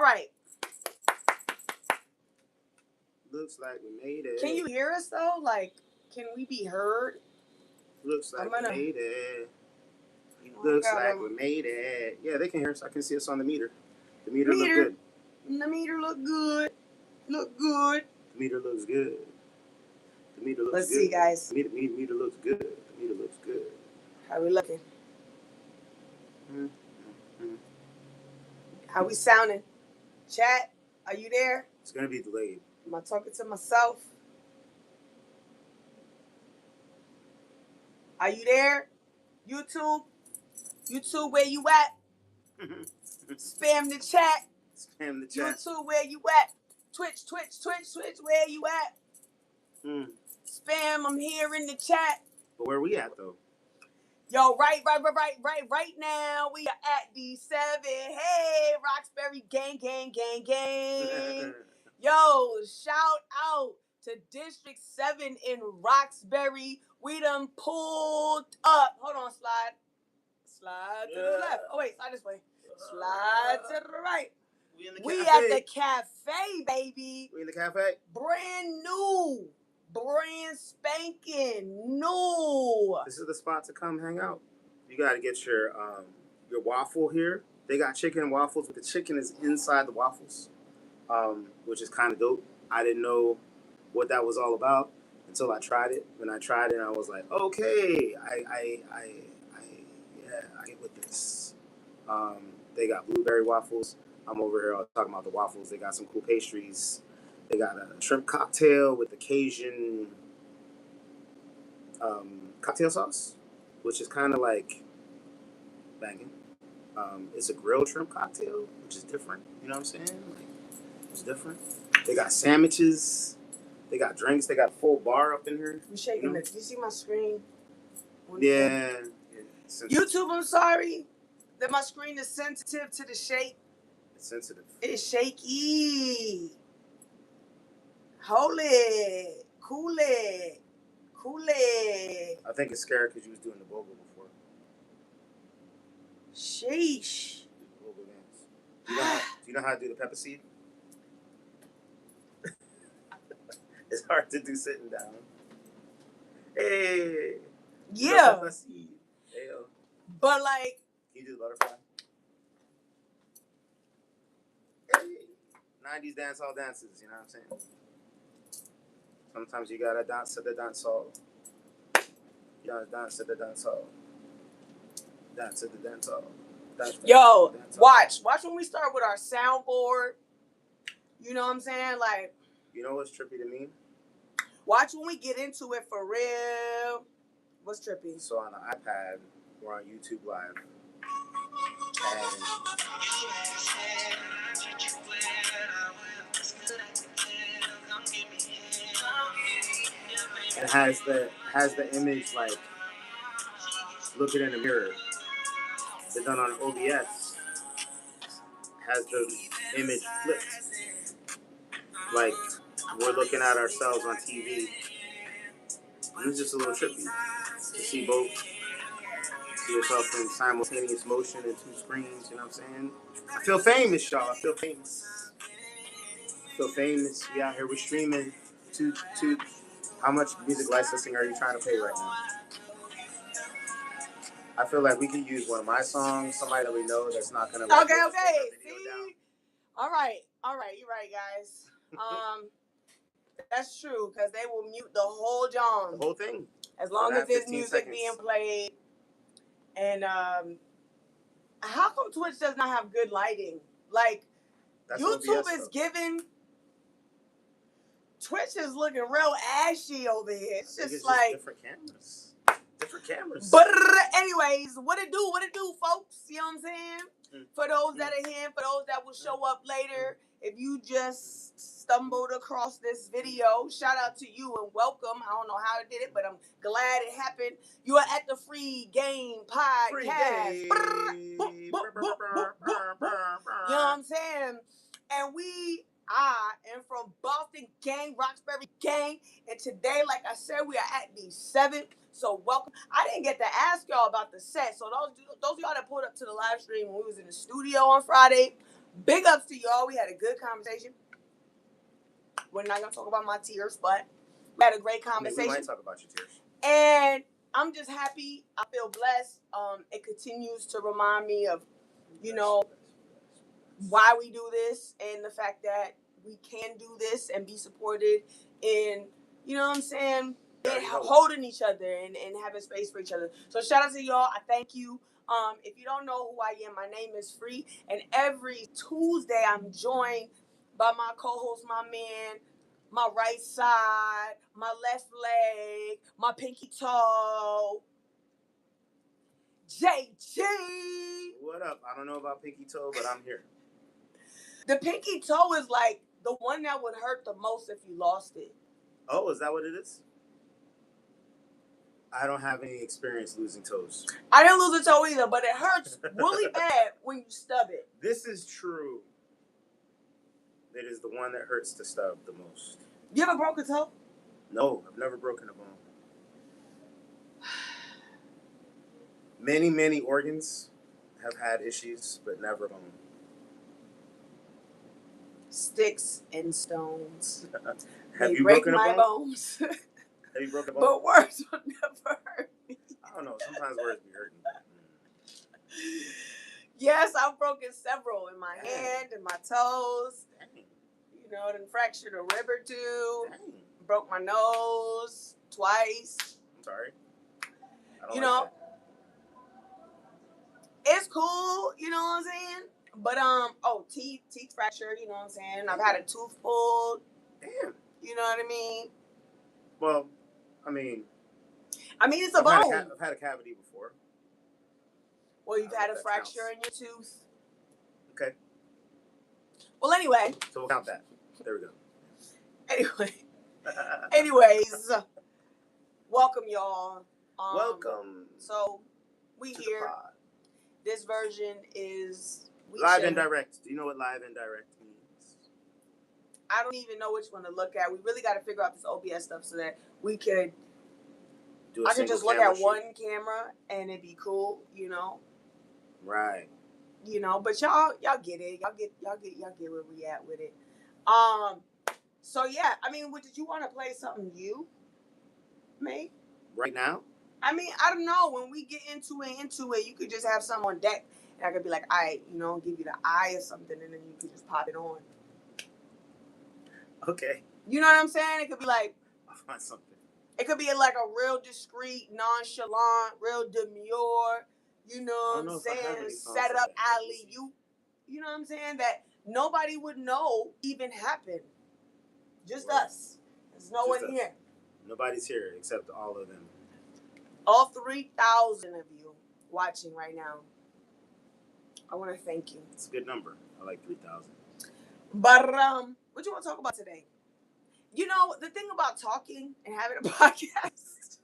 right. Looks like we made it. Can you hear us though? Like, can we be heard? Looks like we made it. Looks like we made it. Yeah, they can hear us. I can see us on the meter. The meter look good. The meter look good. Look good. The meter looks good. The meter looks good. Let's see, guys. The meter looks good. The meter looks good. How we looking? How we sounding? Chat, are you there? It's gonna be delayed. Am I talking to myself? Are you there? YouTube, where you at? Spam the chat. Spam the chat. YouTube, where you at? Twitch, where you at? Spam, I'm here in the chat. But where we at though? Yo, right now we are at D7. Hey, Roxbury gang. Yo, shout out to District 7 in Roxbury. We done pulled up. Hold on, slide to the left. Oh wait, slide this way. Slide to the right. We at the cafe, baby. We in the cafe? Brand new. Brand spanking new. This is the spot to come hang out. You got to get your waffle here. They got chicken and waffles, but the chicken is inside the waffles, which is kind of dope. I didn't know what that was all about until I tried it. When I tried it, I was like, okay, I get with this. They got blueberry waffles. I'm over here talking about the waffles. They got some cool pastries. They got a shrimp cocktail with the Cajun cocktail sauce, which is kind of like banging. It's a grilled shrimp cocktail, which is different. You know what I'm saying? Like, it's different. They got sandwiches. They got drinks. They got a full bar up in here. You shaking it? Do you see my screen? Yeah. YouTube, I'm sorry that my screen is sensitive to the shake. It's sensitive. It's shaky. Hold it. Cool it. I think it's scary because you was doing the bogo before. Sheesh. Bogo dance. Do you know how to do the pepper seed? It's hard to do sitting down. Hey. Yeah. Pepper seed. Hey, yo. But like. Can you do the butterfly? Hey. 90s dancehall dances, you know what I'm saying? Sometimes you gotta dance to the dancehall. You gotta dance to the dancehall. Dance to the dancehall. Yo, watch when we start with our soundboard. You know what I'm saying? Like, you know what's trippy to me? Watch when we get into it for real. What's trippy? So on the iPad, we're on YouTube Live. And it has the image like looking in the mirror. It's done on OBS. Has the image flipped. Like we're looking at ourselves on TV. And it's just a little trippy to see both. See yourself in simultaneous motion in two screens, you know what I'm saying? I feel famous, y'all. I feel famous. We out here, we're streaming to how much music licensing are you trying to pay right now? I feel like we could use one of my songs, somebody that we know that's not gonna Okay. See? All right, you're right, guys. That's true, because they will mute the whole John. The whole thing. As long as there's music being played. And how come Twitch does not have good lighting? Like, that's YouTube OBS, is giving. Twitch is looking real ashy over here. It's just like different cameras. But anyways, what it do, folks? You know what I'm saying? For those that are here, for those that will show up later, if you just stumbled across this video, shout out to you and welcome. I don't know how I did it, but I'm glad it happened. You are at the Free Game Podcast. You know what I'm saying? And I am from Boston Gang, Roxbury Gang, and today, like I said, we are at the 7th. So welcome. I didn't get to ask y'all about the set. So those of y'all that pulled up to the live stream when we was in the studio on Friday, Big ups to y'all. We had a good conversation. We're not gonna talk about my tears, but we had a great conversation. We might talk about your tears. And I'm just happy. I feel blessed. It continues to remind me of, why we do this and the fact that we can do this and be supported in, you know what I'm saying, and holding each other and having space for each other. So shout out to y'all. I thank you. If you don't know who I am, my name is Free, and every Tuesday I'm joined by my co-host, my man, my right side, my left leg, my pinky toe, JG. What up? I don't know about pinky toe, but I'm here. The pinky toe is like the one that would hurt the most if you lost it. Oh, is that what it is? I don't have any experience losing toes. I didn't lose a toe either, but it hurts really bad when you stub it. This is true. It is the one that hurts to stub the most. You ever broke a toe? No, I've never broken a bone. Many, many organs have had issues, but never bone. Sticks and stones. Have they you break broken my a bone? bones. Have you broken a bone? But words will never hurt me. I don't know. Sometimes words be hurting. Yes, I've broken several in my hand and my toes. Dang. You know, then fractured a rib or two. Dang. Broke my nose twice. I'm sorry. I don't like that. It's cool, you know what I'm saying? But teeth fractured, you know what I'm saying? I've had a tooth pulled. Damn. You know what I mean? Well, I mean it's a bone. I've had a cavity before. Well, you've had a fracture in your tooth. Okay. Well, anyway. So we'll count that. There we go. Anyways, welcome y'all. Welcome. So we here. This version is live and direct. Do you know what live and direct means? I don't even know which one to look at. We really got to figure out this OBS stuff so that we could. I could just look at one camera and it'd be cool, you know. Right. You know, but y'all get it. Y'all get where we at with it. So yeah, did you want to play something you made? Right now? I don't know. When we get into it, you could just have something on deck, and I could be like, all right, give you the eye or something, and then you could just pop it on. Okay. You know what I'm saying? It could be like, I'll find something. It could be like a real discreet, nonchalant, real demure, you know what I'm saying? Set up alley. You know what I'm saying? That nobody would know even happened. Just us. There's no one here. Nobody's here except all of them. All 3,000 of you watching right now. I want to thank you. It's a good number. I like 3,000. But what you want to talk about today? You know, the thing about talking and having a podcast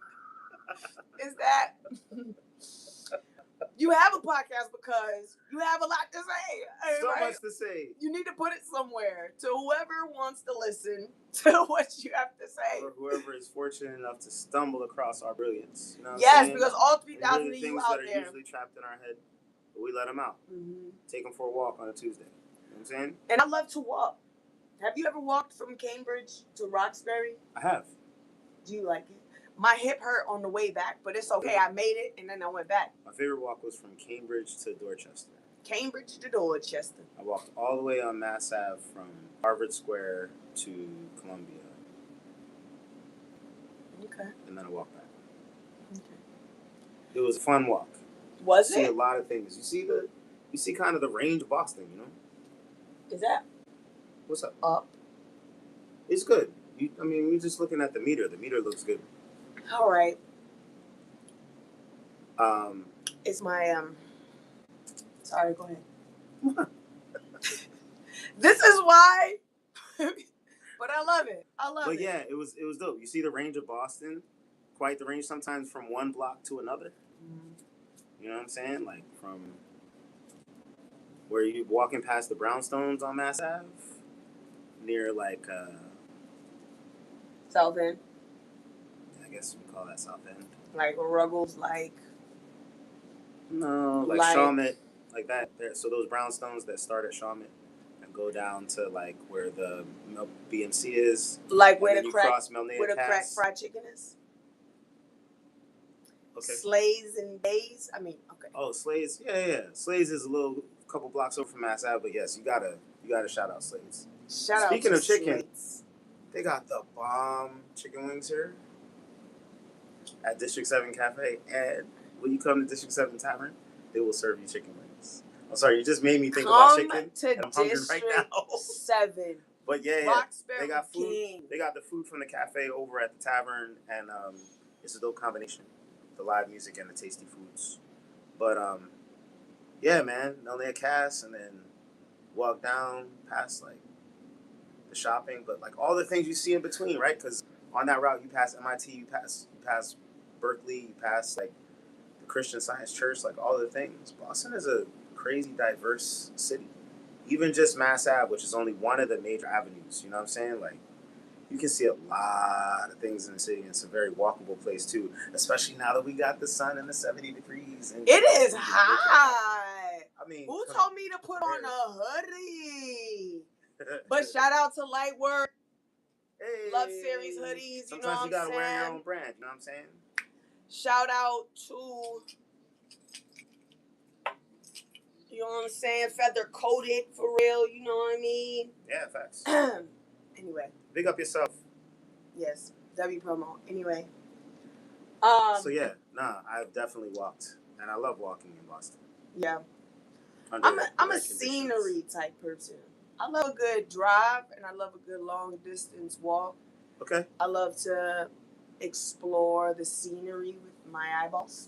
is that you have a podcast because you have a lot to say. So much to say. You need to put it somewhere to whoever wants to listen to what you have to say. Or whoever is fortunate enough to stumble across our brilliance. You know what I'm saying? Because all 3,000 of you out there. Things that are usually trapped in our head, but we let them out. Mm-hmm. Take them for a walk on a Tuesday. You know what I'm saying? And I love to walk. Have you ever walked from Cambridge to Roxbury? I have. Do you like it? My hip hurt on the way back, but it's okay. I made it, and then I went back. My favorite walk was from Cambridge to Dorchester. Cambridge to Dorchester. I walked all the way on Mass Ave from Harvard Square to Columbia. Okay. And then I walked back. Okay. It was a fun walk. Was it? You see a lot of things. You see kind of the range of Boston, you know? Is that? What's up? Up. It's good. We're just looking at the meter. The meter looks good. All right. It's my Sorry, go ahead. This is why. But I love it. But yeah, it was dope. You see the range of Boston, quite the range. Sometimes from one block to another. Mm-hmm. You know what I'm saying? Like from where you walking past the brownstones on Mass Ave, near like South End. I guess we call that South End. Like Ruggles, like. No, like Shawmut, like that. There. So those brownstones that start at Shawmut go down to like where the BMC is, like where the you crack, cross Melnea where the crack Pass. fried chicken is. Okay. Slays and Days. I mean, okay. Oh, Slays. Yeah. Slays is a couple blocks over from Mass Ave, but yes, you gotta shout out Slays. Speaking of chicken, they got the bomb chicken wings here at District 7 Cafe, and when you come to District 7 Tavern, they will serve you chicken wings. I'm sorry, you just made me think about chicken. To I'm hungry right now. 7. But yeah, Roxbury they got food. King. They got the food from the cafe over at the tavern, and it's a dope combination, the live music and the tasty foods. But yeah, man, Melnea Cass, and then walk down past like the shopping, but like all the things you see in between, right? Because on that route, you pass MIT, you pass Berkeley, you pass like the Christian Science Church, like all the things. Boston is a crazy diverse city. Even just Mass Ave, which is only one of the major avenues, you know what I'm saying? Like, you can see a lot of things in the city, and it's a very walkable place too, especially now that we got the sun and the 70 degrees. And it is hot. I mean, who told me to put on a hoodie? But shout out to Lightwork. Hey, Love Series hoodies. Sometimes you gotta wear your own brand, you know what I'm saying? Shout out to, you know what I'm saying, feather coated for real, you know what I mean? Yeah, facts. Anyway. Big up yourself. Yes, W promo. Anyway. So yeah, I've definitely walked, and I love walking in Boston. Yeah. I'm a scenery type person. I love a good drive, and I love a good long distance walk. Okay. I love to explore the scenery with my eyeballs.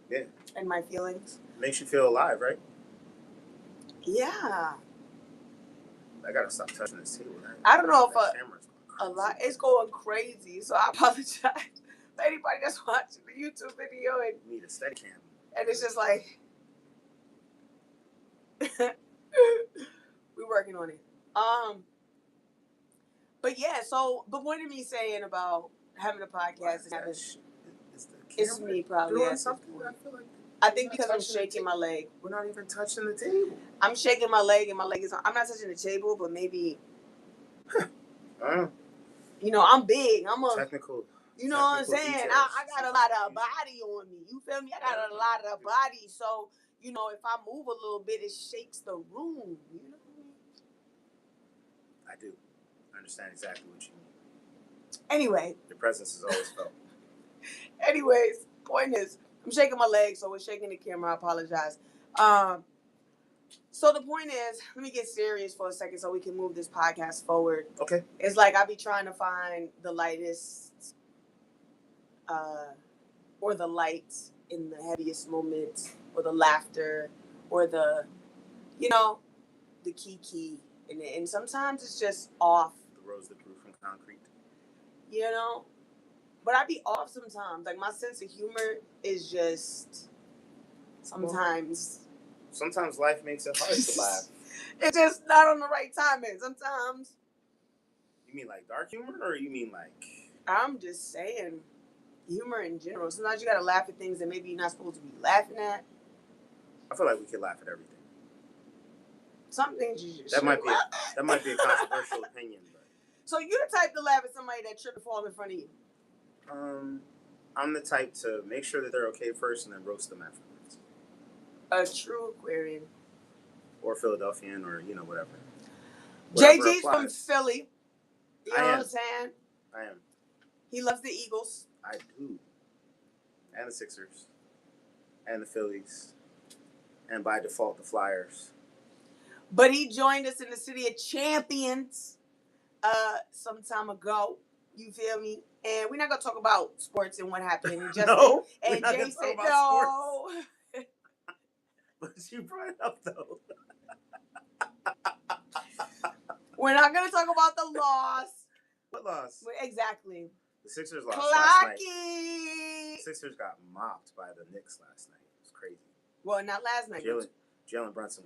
Yeah. And my feelings. Makes you feel alive, right? Yeah. I gotta stop touching this table. I don't know if a lot. It's going crazy, so I apologize for anybody that's watching the YouTube video and need a steady cam. And it's just like we're working on it. But yeah, so but what are me saying about having a podcast and having it's me probably doing something. I think because I'm shaking my leg. We're not even touching the table. I'm shaking my leg and my leg is on. I'm not touching the table, but maybe you know, I'm big. I'm a technical. You know what I'm saying? I got a lot of body on me. You feel me? I got a lot of body. So, you know, if I move a little bit, it shakes the room. You know what I mean? I do. I understand exactly what you mean. Anyway. Your presence is always felt. Anyways, point is, I'm shaking my leg, so we're shaking the camera. I apologize. So the point is, let me get serious for a second so we can move this podcast forward. Okay. It's like I be trying to find the lightest or the light in the heaviest moments, or the laughter, or the, you know, the kiki. And sometimes it's just off. The rose that grew from concrete. You know? But I be off sometimes. Like, my sense of humor is just sometimes... Sometimes life makes it hard to laugh. It's just not on the right timing. Sometimes... You mean like dark humor, or you mean like... I'm just saying... humor in general. Sometimes you gotta laugh at things that maybe you're not supposed to be laughing at. I feel like we could laugh at everything. Some things you just that might be a controversial opinion, but so you're the type to laugh at somebody that tripped and fall in front of you. I'm the type to make sure that they're okay first and then roast them afterwards. A true Aquarian. Or Philadelphian, or you know, whatever. JG's from Philly. You know what I'm saying? I am. He loves the Eagles. I do. And the Sixers. And the Phillies. And by default, the Flyers. But he joined us in the City of Champions some time ago. You feel me? And we're not going to talk about sports and what happened. And Justin, no, and Jay said, no. But you brought it up, though. We're not going to talk about the loss. What loss? Exactly. The Sixers lost last night. The Sixers got mopped by the Knicks last night. It was crazy. Well, not last night. Jalen Brunson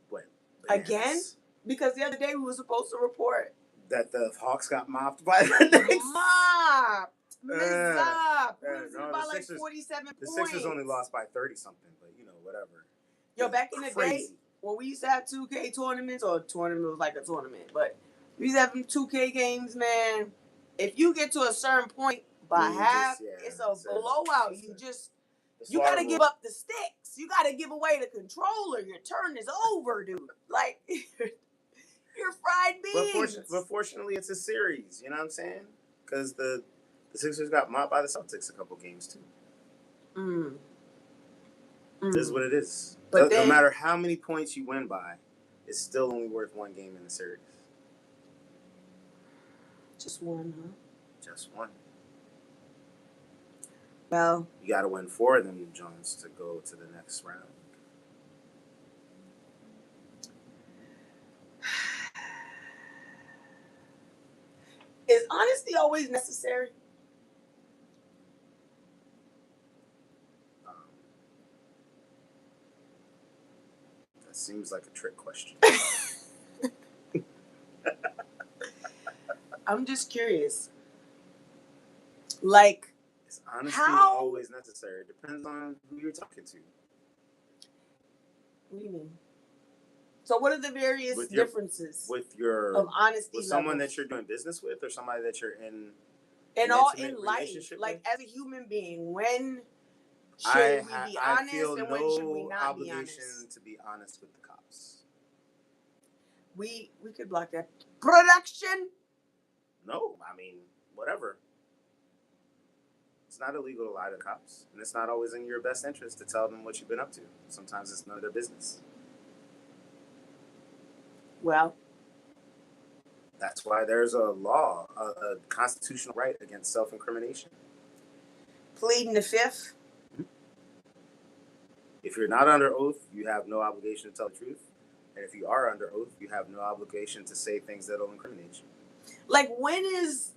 went. Again? Because the other day we were supposed to report that the Hawks got mopped by the Knicks. Mopped. By like 47 points. The Sixers only lost by 30-something, but you know, whatever. Yo, back in the day, when we used to have 2K tournaments, or tournament was like a tournament, but we used to have them 2K games, man. If you get to a certain point by half, it's a blowout. You gotta give up the sticks. You gotta give away the controller. Your turn is over, dude. Like you're fried beans. But fortunately, it's a series. You know what I'm saying? Because the Sixers got mopped by the Celtics a couple games too. It is what it is. But no matter how many points you win by, it's still only worth one game in the series. Just one, huh? Just one. Well, you got to win 4 of them, Jones, to go to the next round. Is honesty always necessary? That seems like a trick question. I'm just curious. Like, is honesty always necessary? It depends on who you're talking to. What do you mean? So what are the various differences of honesty with someone that you're doing business with, or somebody that you're in life, like as a human being, when should we be honest and when should we not be honest? I feel no obligation to be honest with the cops. We could block that. Production? No, I mean, whatever. It's not illegal to lie to the cops, and it's not always in your best interest to tell them what you've been up to. Sometimes it's none of their business. Well, that's why there's a law, a constitutional right against self-incrimination. Pleading the fifth. If you're not under oath, you have no obligation to tell the truth. And if you are under oath, you have no obligation to say things that will incriminate you. Like, when is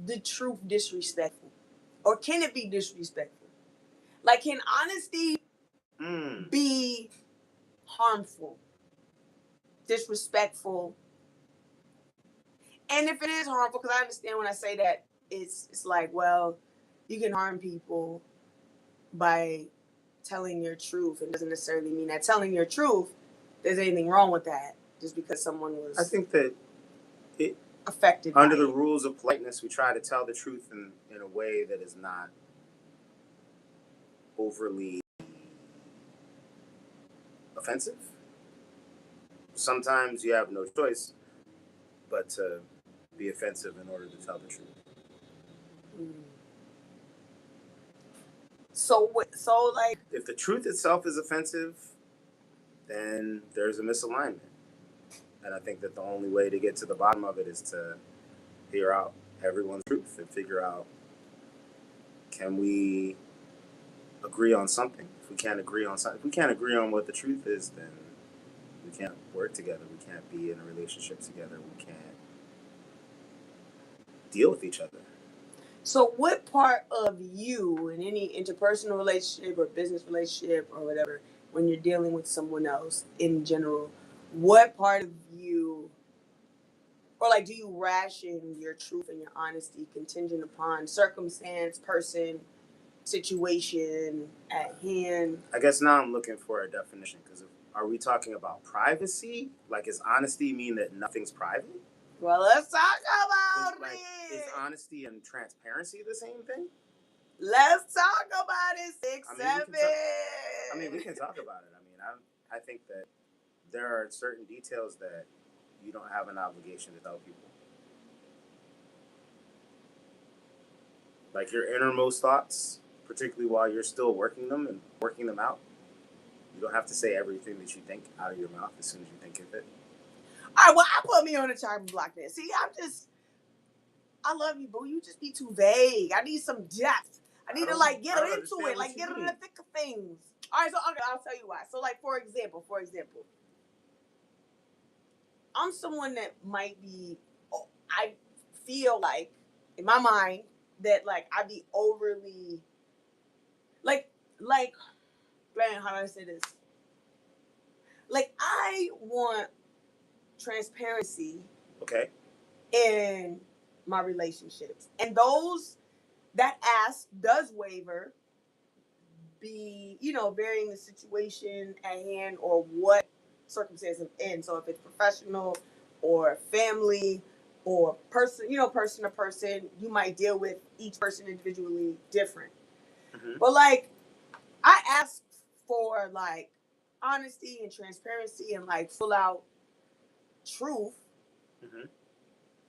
the truth disrespectful? Or can it be disrespectful? Like, can honesty be harmful? Disrespectful? And if it is harmful, because I understand when I say that, it's like, well, you can harm people by telling your truth. It doesn't necessarily mean that telling your truth, there's anything wrong with that, just because someone was... I think that it... affected under the rules of politeness, we try to tell the truth in a way that is not overly offensive. Sometimes you have no choice but to be offensive in order to tell the truth. So like, if the truth itself is offensive, then there's a misalignment. And I think that the only way to get to the bottom of it is to hear out everyone's truth and figure out, can we agree on something? If we can't agree on something, if we can't agree on what the truth is, then we can't work together. We can't be in a relationship together. We can't deal with each other. So what part of you in any interpersonal relationship or business relationship or whatever, when you're dealing with someone else in general, what part of you, or like, do you ration your truth and your honesty contingent upon circumstance, person, situation at hand? I guess now I'm looking for a definition, because are we talking about privacy? Like, does honesty mean that nothing's private? Well, let's talk about it. Is honesty and transparency the same thing? Let's talk about it. 6-7. We can talk about it. I think that there are certain details that you don't have an obligation to tell people. Like your innermost thoughts, particularly while you're still working them out. You don't have to say everything that you think out of your mouth as soon as you think of it. All right, well, I put me on a chopping block there. See, I love you, boo. You just be too vague. I need some depth. I need to, like, get into it. Like, get in the thick of things. All right, so, okay, I'll tell you why. So, like, for example, I'm someone that might be, I feel like, in my mind, that, like, I'd be overly, like, man, how do I say this? Like, I want transparency. Okay. In my relationships. And that ask does waver, be, varying the situation at hand or what circumstance I'm in. So if it's professional or family or person, person to person, you might deal with each person individually different. Mm-hmm. But like, I ask for like honesty and transparency and like full out truth mm-hmm.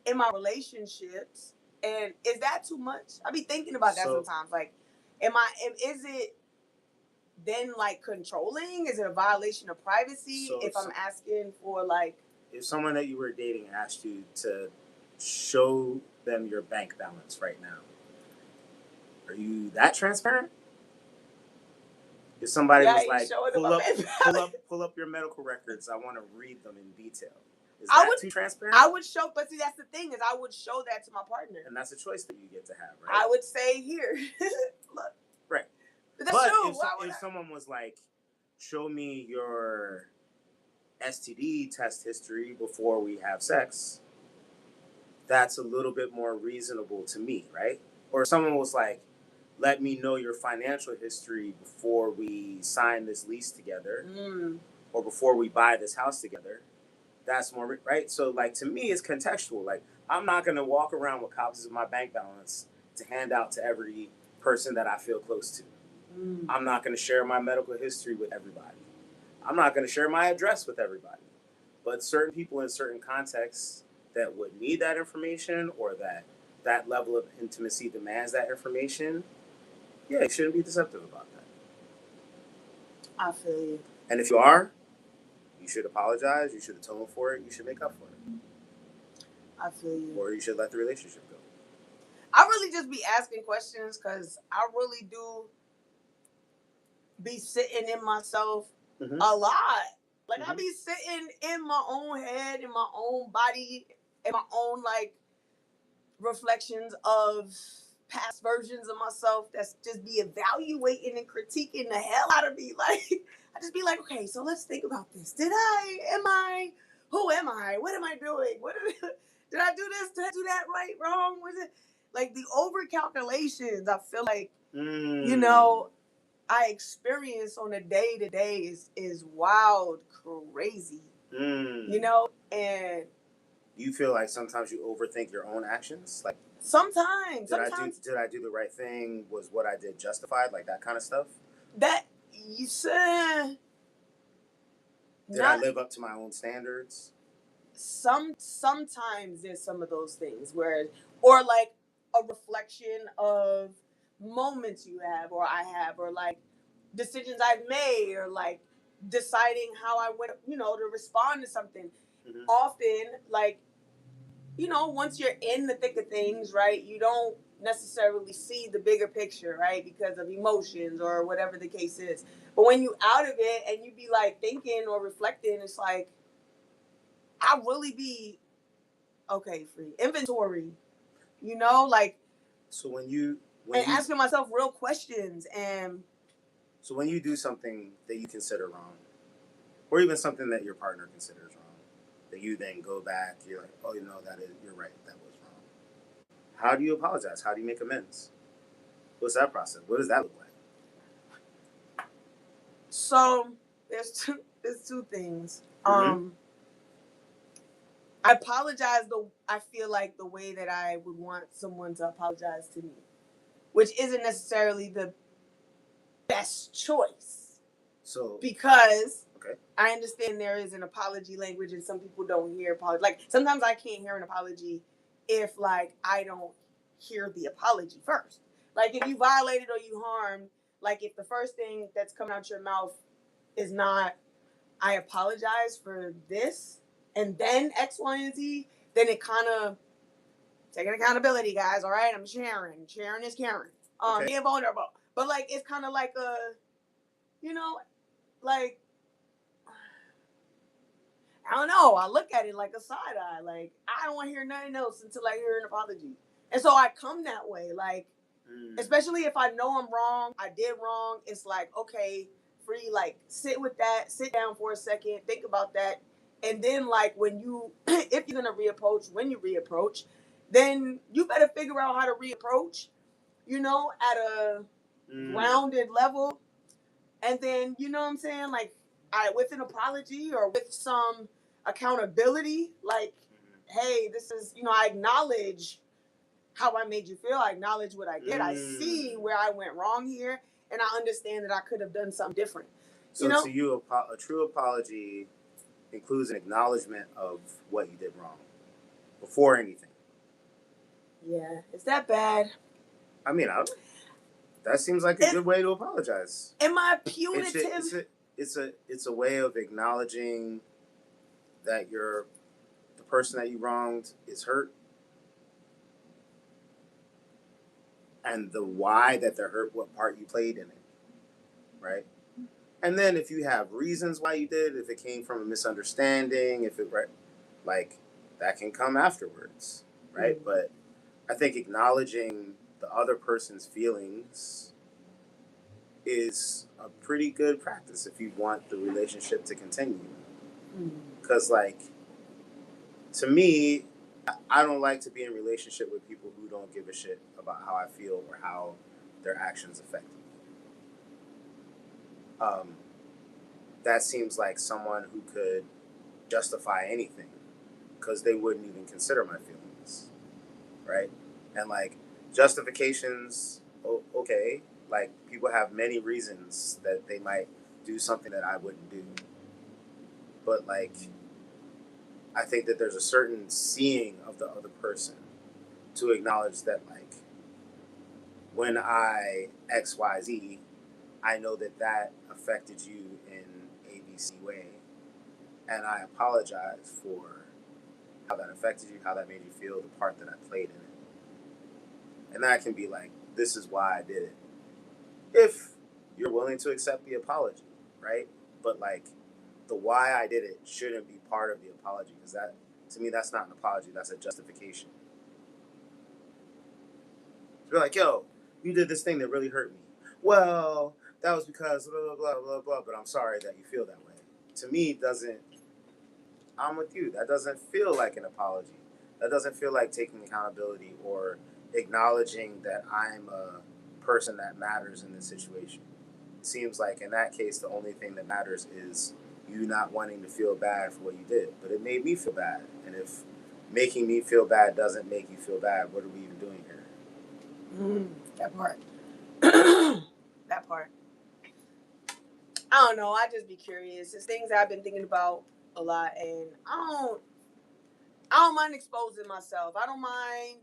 in my relationships. And is that too much? I be thinking about that sometimes. Like, is it then like controlling? Is it a violation of privacy if I'm asking for like... If someone that you were dating asked you to show them your bank balance right now, are you that transparent? If somebody was like, pull up your medical records, I want to read them in detail. Is that too transparent? I would show, but see, that's the thing, is I would show that to my partner. And that's a choice that you get to have, right? I would say, here, look. Right. But that's true. If someone was like, show me your STD test history before we have sex, that's a little bit more reasonable to me, right? Or if someone was like, let me know your financial history before we sign this lease together or before we buy this house together, that's more, right? So, like, to me, it's contextual. Like, I'm not going to walk around with copies of my bank balance to hand out to every person that I feel close to. I'm not going to share my medical history with everybody. I'm not going to share my address with everybody. But certain people in certain contexts that would need that information or that level of intimacy demands that information, yeah, you shouldn't be deceptive about that. I feel you. And if you are, you should apologize. You should atone for it. You should make up for it. I feel you. Or you should let the relationship go. I really just be asking questions because I really do be sitting in myself a lot. Like, I be sitting in my own head, in my own body, in my own, like, reflections of past versions of myself that's just be evaluating and critiquing the hell out of me. Like, I just be like, okay, so let's think about this. Who am I? What am I doing? Did I do this? Did I do that right, wrong? Was it like the over calculations? I feel like, I experience on a day to day is wild, crazy, and you feel like sometimes you overthink your own actions, like sometimes did I do the right thing? Was what I did justified? Like that kind of stuff. That you said. Did I live up to my own standards? Sometimes there's some of those things or like a reflection of moments you have or I have or like decisions I've made or like deciding how I went, to respond to something. Mm-hmm. Often, like, once you're in the thick of things, right, you don't necessarily see the bigger picture, right, because of emotions or whatever the case is. But when you out of it and you be like thinking or reflecting, it's like, I really be, okay, free inventory, like. So when you asking myself real questions and. So when you do something that you consider wrong, or even something that your partner considers wrong, that you then go back, you're like, oh, you're right, that was wrong. How do you apologize? How do you make amends? What's that process? What does that look like? So there's two things. Mm-hmm. I apologize I feel like the way that I would want someone to apologize to me, which isn't necessarily the best choice. So because I understand there is an apology language and some people don't hear apology. Like sometimes I can't hear an apology if like I don't hear the apology first. Like if you violated or you harmed, like if the first thing that's coming out your mouth is not, I apologize for this, and then X, Y, and Z, then it kind of taking accountability, guys. All right, I'm sharing. Sharing is caring. Being vulnerable, but like it's kind of like a, like I don't know. I look at it like a side eye. Like I don't want to hear nothing else until I hear an apology, and so I come that way. Like, especially if I know I'm wrong, I did wrong. It's like okay, free. Like sit with that. Sit down for a second. Think about that. And then, like, when if you're going to when you reapproach, then you better figure out how to reapproach, at a grounded level. And then, you know what I'm saying? Like, with an apology or with some accountability, like, hey, this is, I acknowledge how I made you feel. I acknowledge what I did. I see where I went wrong here, and I understand that I could have done something different. So to you, a true apology includes an acknowledgement of what you did wrong before anything. Yeah, is that bad? I mean, that seems like a good way to apologize. Am I punitive? It's a way of acknowledging that the person that you wronged is hurt, and the why that they're hurt, what part you played in it, right? And then if you have reasons why you did, if it came from a misunderstanding, like that can come afterwards, right? Mm-hmm. But I think acknowledging the other person's feelings is a pretty good practice if you want the relationship to continue. Because, to me, I don't like to be in a relationship with people who don't give a shit about how I feel or how their actions affect me. That seems like someone who could justify anything because they wouldn't even consider my feelings, right? And justifications, okay, people have many reasons that they might do something that I wouldn't do, but I think that there's a certain seeing of the other person to acknowledge that when I XYZ, I know that affected you in ABC way, and I apologize for how that affected you, how that made you feel, the part that I played in it. And that can be this is why I did it. If you're willing to accept the apology, right? But the why I did it shouldn't be part of the apology, because that, to me, that's not an apology, that's a justification. You're like, yo, you did this thing that really hurt me. Well, that was because blah, blah, blah, blah, blah, but I'm sorry that you feel that way. To me, I'm with you. That doesn't feel like an apology. That doesn't feel like taking accountability or acknowledging that I'm a person that matters in this situation. It seems like in that case, the only thing that matters is you not wanting to feel bad for what you did. But it made me feel bad. And if making me feel bad doesn't make you feel bad, what are we even doing here? That part. That part. I don't know. I just be curious. It's things I've been thinking about a lot, and I don't mind exposing myself. I don't mind,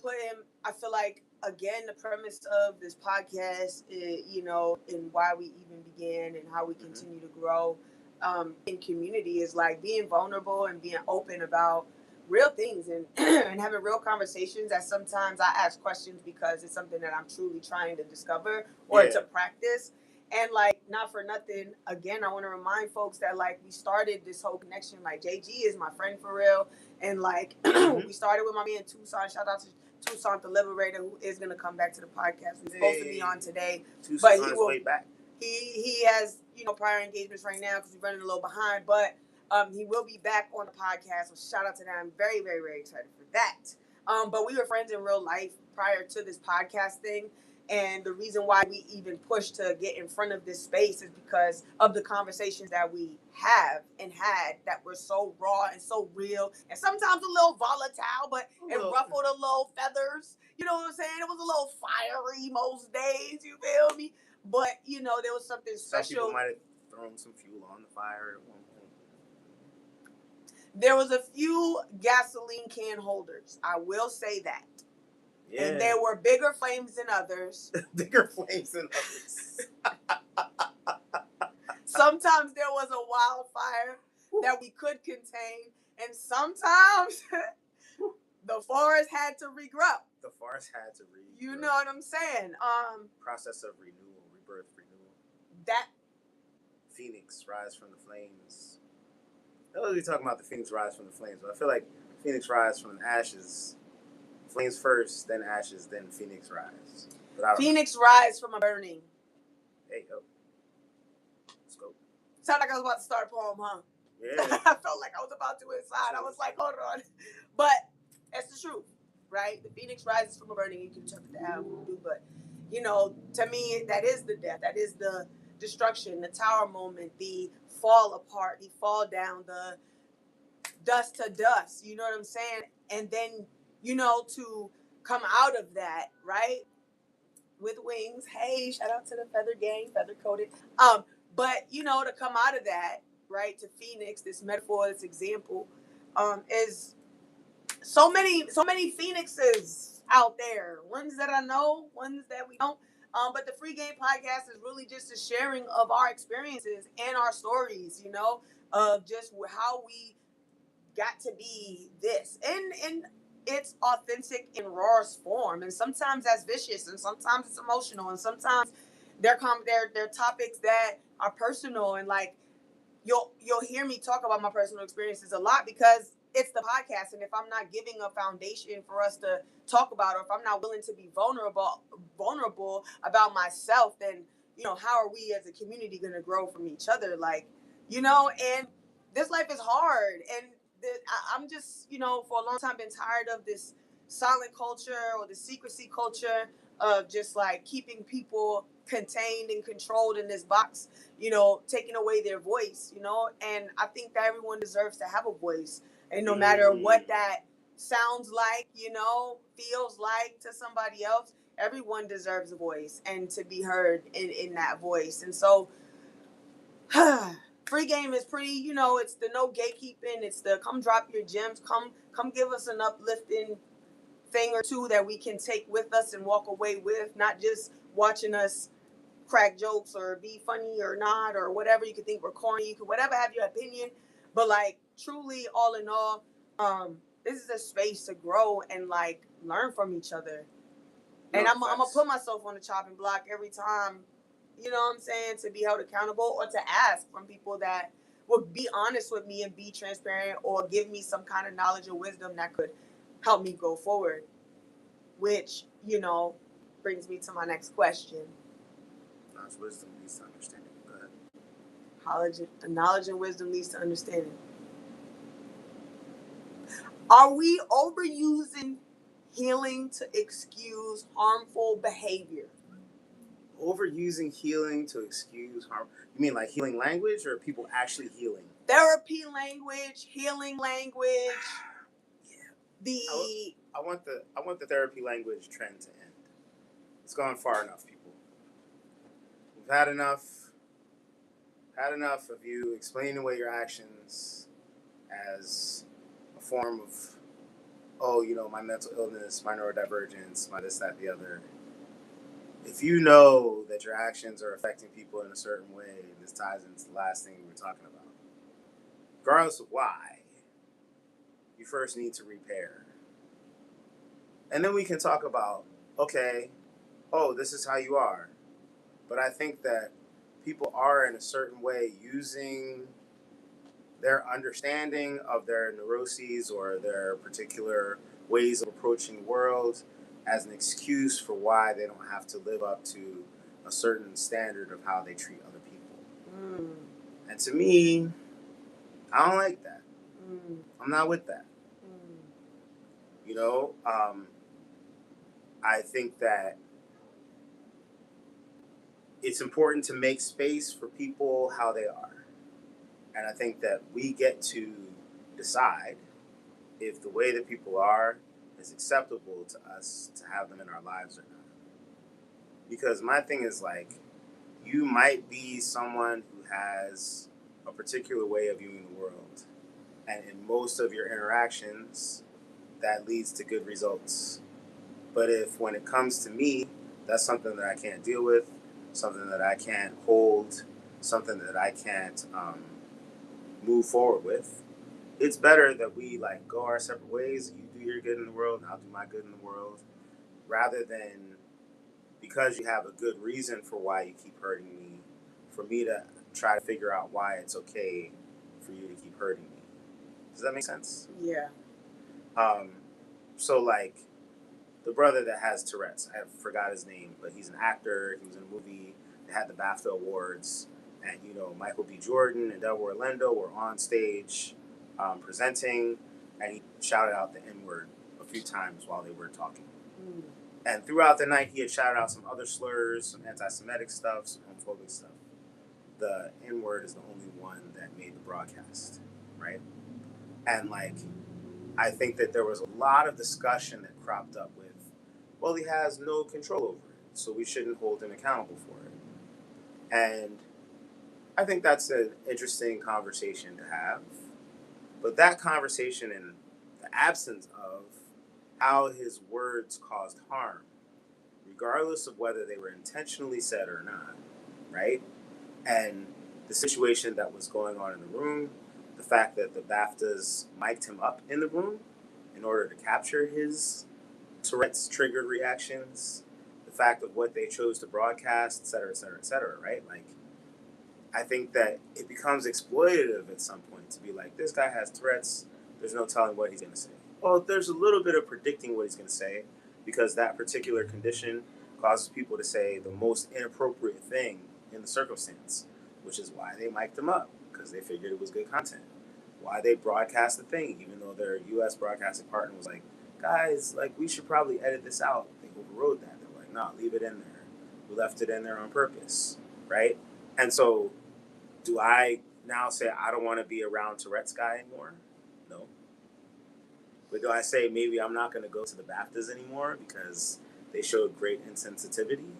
putting. I feel like, again, the premise of this podcast, and why we even began and how we continue to grow in community is being vulnerable and being open about real things and and having real conversations. That sometimes I ask questions because it's something that I'm truly trying to discover or to practice. And not for nothing, again, I want to remind folks that we started this whole connection. JG is my friend for real, and we started with my man Tucson. Shout out to Tucson the Liberator, who is going to come back to the podcast. We're supposed to be on today, Tucson's on his way back. He has prior engagements right now because he's running a little behind, but he will be back on the podcast. So shout out to them. I'm very, very, very excited for that. But we were friends in real life prior to this podcast thing. And the reason why we even pushed to get in front of this space is because of the conversations that we have and had that were so raw and so real and sometimes a little volatile, but it ruffled a little feathers. You know what I'm saying? It was a little fiery most days, you feel me? But, there was something special. Some people might have thrown some fuel on the fire at one point. There was a few gasoline can holders. I will say that. Yeah. And there were bigger flames than others. Bigger flames than others. Sometimes there was a wildfire that we could contain, and sometimes the forest had to regrow. The forest had to regrow. You know what I'm saying? Process of renewal, rebirth, renewal. That Phoenix rise from the flames. I was really talking about the Phoenix rise from the flames, but I feel like Phoenix rise from the ashes. Flames first, then ashes, then Phoenix rise. Phoenix rise from a burning. Hey, yo. Let's go. Sounded like I was about to start a poem, huh? Yeah. I felt like I was about to inside. I was like, hold on. But that's the truth, right? The Phoenix rises from a burning. You can interpret that how you do, but, to me, that is the death. That is the destruction, the tower moment, the fall apart, the fall down, the dust to dust, you know what I'm saying? And then, to come out of that, right? With wings. Hey, shout out to the feather gang, feather coated. But to come out of that, right, to Phoenix, this metaphor, this example, is so many phoenixes out there. Ones that I know, ones that we don't. But the Free Game Podcast is really just a sharing of our experiences and our stories, of just how we got to be this. And it's authentic in rawest form. And sometimes that's vicious, and sometimes it's emotional, and sometimes they're topics that are personal, and like you'll hear me talk about my personal experiences a lot because it's the podcast. And if I'm not giving a foundation for us to talk about, or if I'm not willing to be vulnerable about myself, then how are we as a community going to grow from each other? Like, and this life is hard, and I'm just, for a long time been tired of this silent culture or the secrecy culture of just like keeping people contained and controlled in this box, taking away their voice, and I think that everyone deserves to have a voice. And no matter what that sounds like, feels like to somebody else, everyone deserves a voice and to be heard in that voice. And so, Free Game is pretty, it's the no gatekeeping, it's the come drop your gems, come give us an uplifting thing or two that we can take with us and walk away with, not just watching us crack jokes or be funny or not or whatever. You could think we're corny, you could whatever, have your opinion, but like truly, all in all, this is a space to grow and like learn from each other. And I'm gonna put myself on the chopping block every time, you know what I'm saying, to be held accountable or to ask from people that would be honest with me and be transparent or give me some kind of knowledge or wisdom that could help me go forward, which brings me to my next question. Wisdom leads to understanding. Go ahead. Knowledge and wisdom leads to understanding. Are we overusing healing to excuse harmful behavior? Overusing healing to excuse harm. You mean like healing language, or people actually healing? Therapy language, healing language. Yeah. I want the therapy language trend to end. It's gone far enough, people. We've had enough. Had enough of you explaining away your actions as a form of, my mental illness, my neurodivergence, my this, that, the other. If you know that your actions are affecting people in a certain way, and this ties into the last thing we were talking about, regardless of why, you first need to repair. And then we can talk about, okay, this is how you are. But I think that people are in a certain way using their understanding of their neuroses or their particular ways of approaching the world as an excuse for why they don't have to live up to a certain standard of how they treat other people. And to me, I don't like that. I'm not with that. I think that it's important to make space for people how they are. And I think that we get to decide if the way that people are is acceptable to us to have them in our lives or not. Because my thing is like, you might be someone who has a particular way of viewing the world. And in most of your interactions, that leads to good results. But if when it comes to me, that's something that I can't deal with, something that I can't hold, something that I can't move forward with, it's better that we like go our separate ways. You do your good in the world, and I'll do my good in the world, rather than because you have a good reason for why you keep hurting me, for me to try to figure out why it's okay for you to keep hurting me. Does that make sense? Yeah. So like the brother that has Tourette's, I forgot his name, but he's an actor. He was in a movie. They had the BAFTA Awards, and Michael B. Jordan and Delroy Lindo were on stage presenting, and he shouted out the N-word a few times while they were talking. And throughout the night, he had shouted out some other slurs, some anti-Semitic stuff, some homophobic stuff. the N-word is the only one that made the broadcast, right? And like, I think that there was a lot of discussion that cropped up with, well, he has no control over it, so we shouldn't hold him accountable for it. And I think that's an interesting conversation to have. But that conversation, in the absence of how his words caused harm, regardless of whether they were intentionally said or not, right? And the situation that was going on in the room, the fact that the BAFTAs mic'd him up in the room in order to capture his Tourette's triggered reactions, the fact of what they chose to broadcast, et cetera, et cetera, et cetera, right? Like, I think that it becomes exploitative at some point to be like, this guy has Tourette's, there's no telling what he's going to say. Well, there's a little bit of predicting what he's going to say because that particular condition causes people to say the most inappropriate thing in the circumstance, which is why they mic'd him up, because they figured it was good content. Why they broadcast the thing, even though their U.S. broadcasting partner was like, guys, like, we should probably edit this out. They overrode that. They were like, no, leave it in there. We left it in there on purpose, right? And so, do I now say I don't want to be around Tourette's guy anymore? No. But do I say maybe I'm not going to go to the BAFTAs anymore because they showed great insensitivity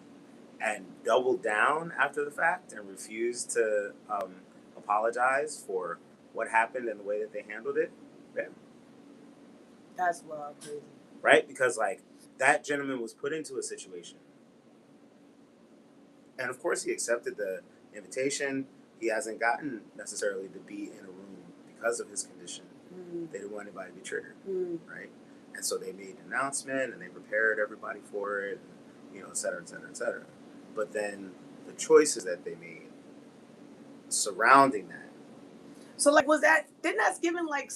and doubled down after the fact and refused to apologize for what happened and the way that they handled it? Yeah. That's wild, crazy. Right? Because, like, that gentleman was put into a situation. And, of course, he accepted the invitation. He hasn't gotten necessarily to be in a room because of his condition. They didn't want anybody to be triggered, right? And so they made an announcement and they prepared everybody for it, and, you know, et cetera, et cetera, et cetera. But then the choices that they made surrounding that. So, like, didn't that give him, like,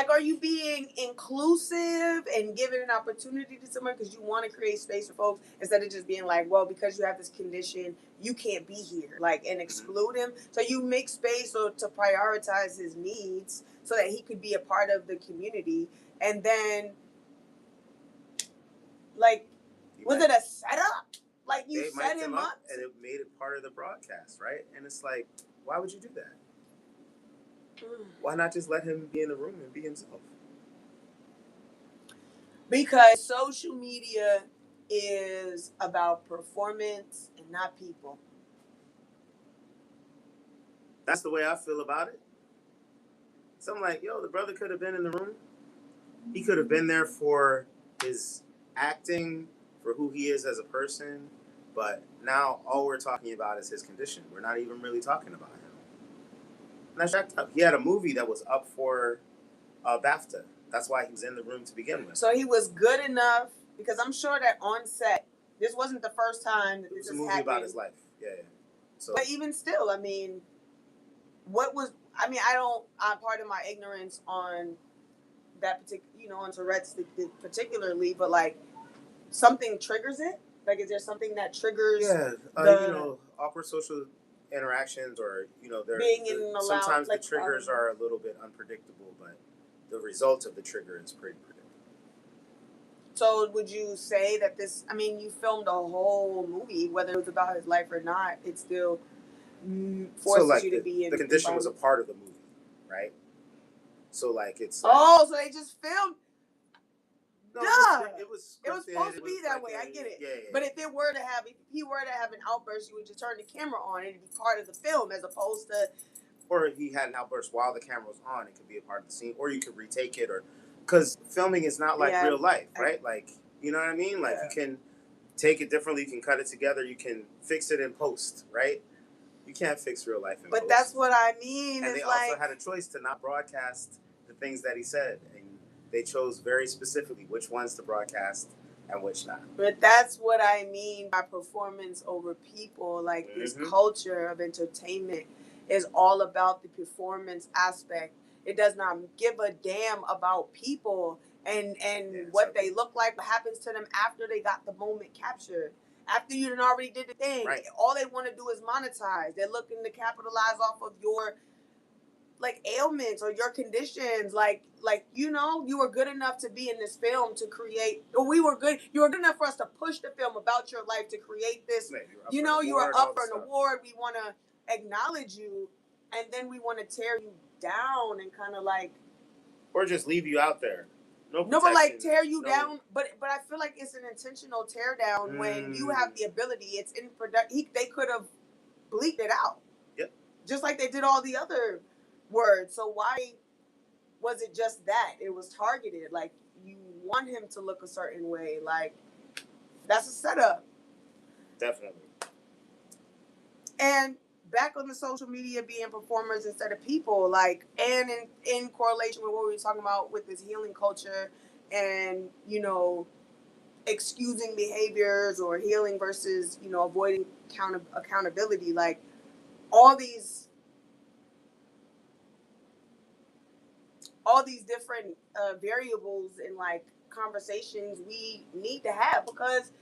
are you being inclusive and giving an opportunity to someone because you want to create space for folks instead of just being like, well, because you have this condition, you can't be here, like, and exclude him? So you make space to prioritize his needs so that he could be a part of the community. And then, like, was it a setup? Like, you set him up? And it made it part of the broadcast, right? And it's like, why would you do that? Why not just let him be in the room and be himself? Because social media is about performance and not people. That's the way I feel about it. So I'm like, yo, the brother could have been in the room. He could have been there for his acting, for who he is as a person. But now all we're talking about is his condition. We're not even really talking about him. And that's jacked up. He had a movie that was up for BAFTA. That's why he was in the room to begin with. So he was good enough, because I'm sure that on set, this wasn't the first time that this has happened. It was a movie about his life. Yeah. So, but even still, I mean, I'm part of my ignorance on that particular, on Tourette's particularly, but like, something triggers it? Like, is there something that triggers? Yeah, awkward social interactions, or sometimes the triggers are a little bit unpredictable, but the result of the trigger is pretty predictable. So would you say that you filmed a whole movie, whether it was about his life or not, it still forces you to be in the condition was a part of the movie, right? So like it's like, so they just filmed. No, it was supposed to be that way. I get it. Yeah. But if he were to have an outburst, you would just turn the camera on and it'd be part of the film, as opposed to. Or he had an outburst while the camera was on, it could be a part of the scene, or you could retake it, or because filming is not like real life, right? Like, you know what I mean? Like, you can take it differently, you can cut it together, you can fix it in post, right? You can't fix real life in post. But that's what I mean. And they also had a choice to not broadcast the things that he said, and they chose very specifically which ones to broadcast and which not. But that's what I mean by performance over people. Like, this culture of entertainment is all about the performance aspect. It does not give a damn about people and what they look like, what happens to them after they got the moment captured. After you done already did the thing. Right. All they want to do is monetize. They're looking to capitalize off of your like ailments or your conditions, like you know, you were good enough to be in this film to create, or you were good enough for us to push the film about your life to create this. You know, you were up for an award. We want to acknowledge you, and then we want to tear you down and kind of like, or just leave you out there. No, but like tear you down. But I feel like it's an intentional tear down when you have the ability. It's in production. They could have bleeped it out. Yep. Just like they did all the other words. So why was it just that? It was targeted. Like, you want him to look a certain way. Like, that's a setup. Definitely. And back on the social media being performers instead of people, like, and in correlation with what we were talking about with this healing culture and, you know, excusing behaviors or healing versus, you know, avoiding accountability, like, all these different variables and like conversations we need to have, because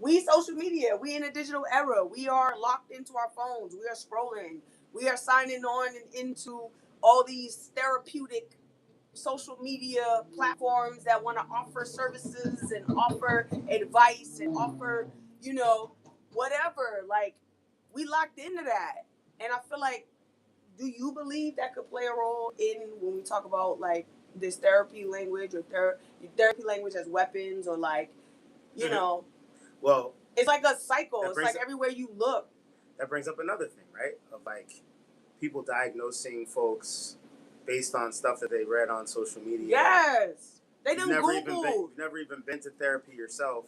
we social media, we in a digital era, we are locked into our phones, we are scrolling, we are signing on into all these therapeutic social media platforms that want to offer services and offer advice and offer, you know, whatever. Like, we locked into that. And I feel like, do you believe that could play a role in when we talk about like this therapy language or therapy language as weapons, or like, you know, well, it's like a cycle. It's like everywhere you look. That brings up another thing, right? Of like people diagnosing folks based on stuff that they read on social media. Yes. They didn't Google. You've never even been to therapy yourself.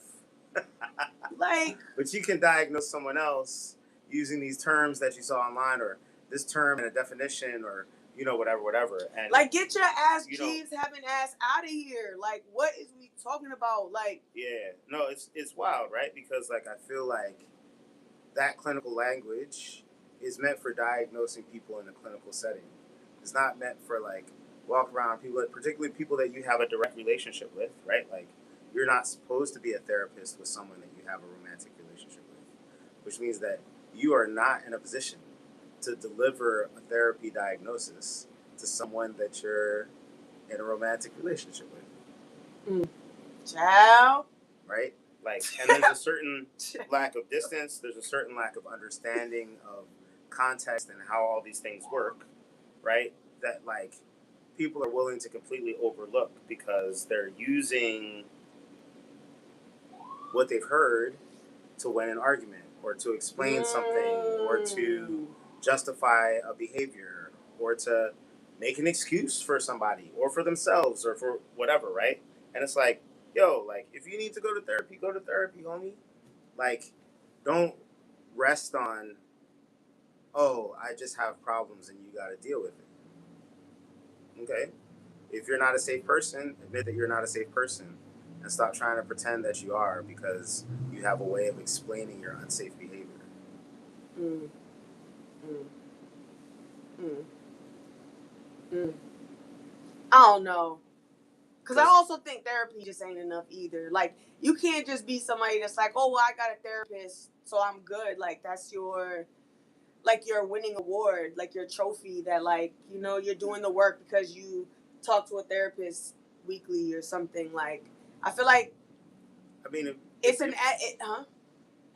Like, but you can diagnose someone else using these terms that you saw online, or this term and a definition, or, you know, whatever. And like, get your ass Jeeves having ass out of here. Like, what is we talking about? Like, yeah, no, it's wild, right? Because like I feel like that clinical language is meant for diagnosing people in a clinical setting. It's not meant for like walk around people, particularly people that you have a direct relationship with, right? Like, you're not supposed to be a therapist with someone that you have a romantic relationship with, which means that you are not in a position to deliver a therapy diagnosis to someone that you're in a romantic relationship with. Ciao. Right? Like, and there's a certain lack of distance, there's a certain lack of understanding of context and how all these things work, right? That like people are willing to completely overlook because they're using what they've heard to win an argument, or to explain something, or to justify a behavior, or to make an excuse for somebody or for themselves or for whatever, right? And it's like, yo, like, if you need to go to therapy, homie. Like, don't rest on, oh, I just have problems and you got to deal with it. Okay? If you're not a safe person, admit that you're not a safe person, and stop trying to pretend that you are because you have a way of explaining your unsafe behavior. I don't know. Because I also think therapy just ain't enough either. Like, you can't just be somebody that's like, oh, well, I got a therapist, so I'm good. Like, that's your winning award, like your trophy that, like, you know, you're doing the work because you talk to a therapist weekly or something. Like, I feel like, I mean, I think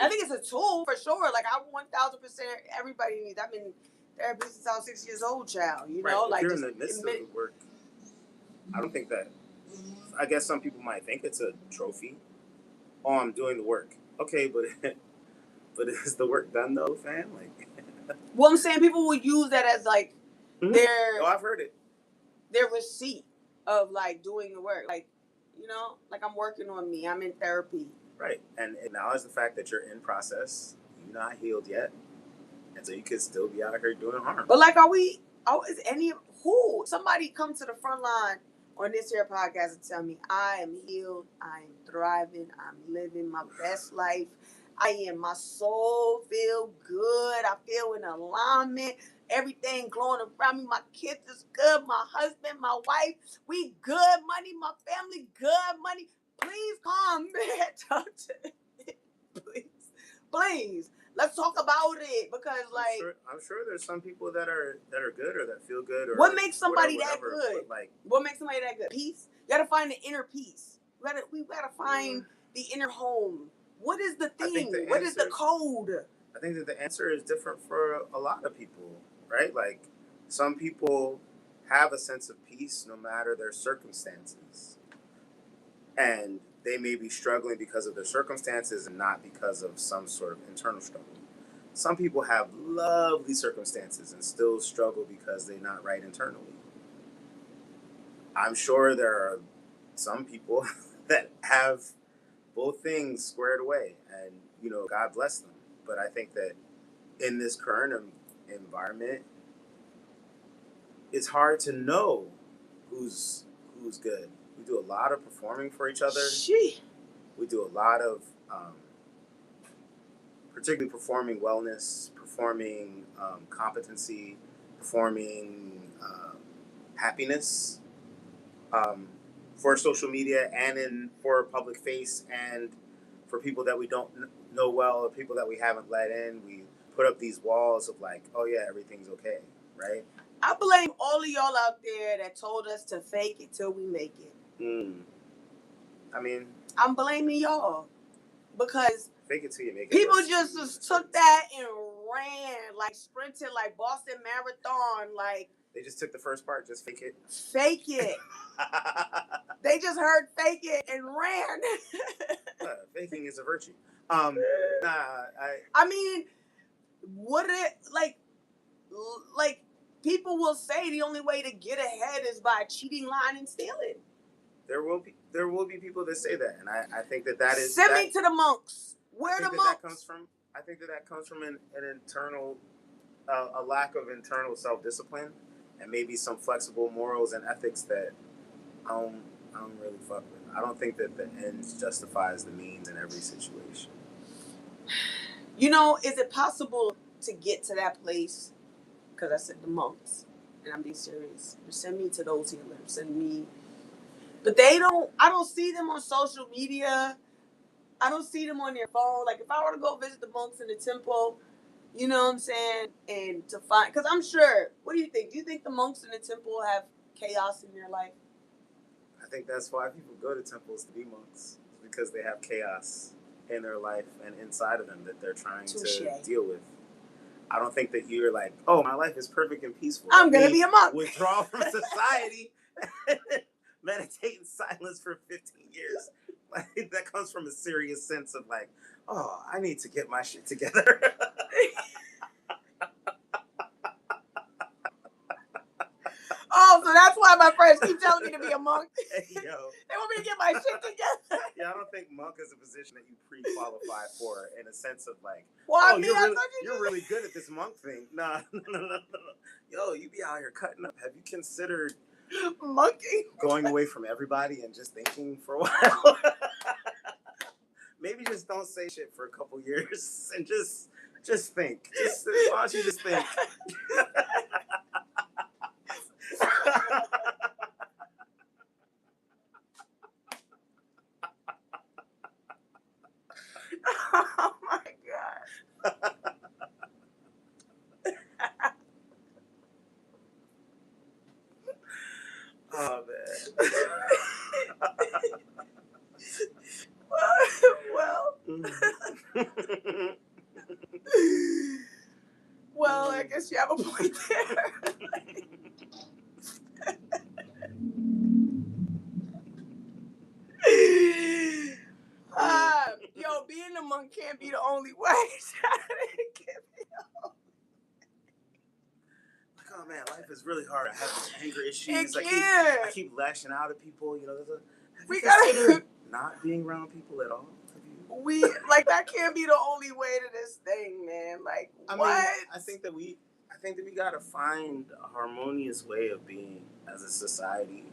it's a tool for sure. Like, I 1,000% everybody needs. I've been therapist since I was 6 years old, child. You know, if like, you're in the midst of the work, I don't think that. I guess some people might think it's a trophy. Oh, I'm doing the work. Okay, but is the work done though, fam? Like, well, I'm saying people will use that as like their. Oh, I've heard it. Their receipt of like doing the work, like, you know, like, I'm working on me. I'm in therapy. Right, and acknowledge the fact that you're in process. You're not healed yet, and so you could still be out here doing harm. But like, is somebody come to the front line on this here podcast and tell me I am healed, I am thriving, I'm living my best life, my soul feel good, I feel in alignment, everything glowing around me, my kids is good, my husband, my wife, we good, money, my family good, money. Please come, man. Talk to me. Please. Let's talk about it, because I'm sure there's some people that are good or that feel good or what makes somebody whatever, that good? Like, what makes somebody that good? Peace. You gotta find the inner peace. We gotta find the inner home. What is the thing? What is the code? I think that the answer is different for a lot of people, right? Like, some people have a sense of peace no matter their circumstances, and they may be struggling because of their circumstances and not because of some sort of internal struggle. Some people have lovely circumstances and still struggle because they're not right internally. I'm sure there are some people that have both things squared away, and God bless them. But I think that in this current environment, it's hard to know who's good. We do a lot of performing for each other. We do a lot of particularly performing wellness, performing competency, performing happiness for social media and for public face, and for people that we don't know well or people that we haven't let in. We put up these walls of like, oh yeah, everything's okay, right? I blame all of y'all out there that told us to fake it till we make it. I mean, I'm blaming y'all, because fake it till you make it. People just took that and ran, like sprinted, like Boston Marathon, like. They just took the first part, just fake it. Fake it. They just heard fake it and ran. Faking is a virtue. I mean, what it like people will say the only way to get ahead is by cheating, lying, and stealing. There will be people that say that, and I think that is. Send me to the monks. Where the monks? That comes from. I think that comes from an internal, a lack of internal self-discipline, and maybe some flexible morals and ethics that I don't really fuck with. I don't think that the ends justifies the means in every situation. Is it possible to get to that place? Because I said the monks, and I'm being serious. Send me to those healers. Send me. But I don't see them on social media. I don't see them on their phone. Like, if I were to go visit the monks in the temple, you know what I'm saying? And to find, because I'm sure, what do you think? Do you think the monks in the temple have chaos in their life? I think that's why people go to temples to be monks, because they have chaos in their life and inside of them that they're trying to deal with. I don't think that you're like, oh, my life is perfect and peaceful. I'm going to be a monk. Withdraw from society. Meditate in silence for 15 years. Like, that comes from a serious sense of like, oh, I need to get my shit together. Oh, so that's why my friends keep telling me to be a monk. Yo. They want me to get my shit together. Yeah, I don't think monk is a position that you pre-qualify for, in a sense of like, well, you're really good at this monk thing. No. Yo, you be out here cutting up. Have you considered monkey going away from everybody and just thinking for a while? Maybe just don't say shit for a couple years and just think. Why don't you just think? Oh my God. Oh man. Well, I guess you have a point there. Yo, being a monk can't be the only way. Oh man, life is really hard. I have anger issues. I keep lashing out at people. We gotta not being around people at all. That can't be the only way to this thing, man. Like, what? I think that we gotta find a harmonious way of being as a society,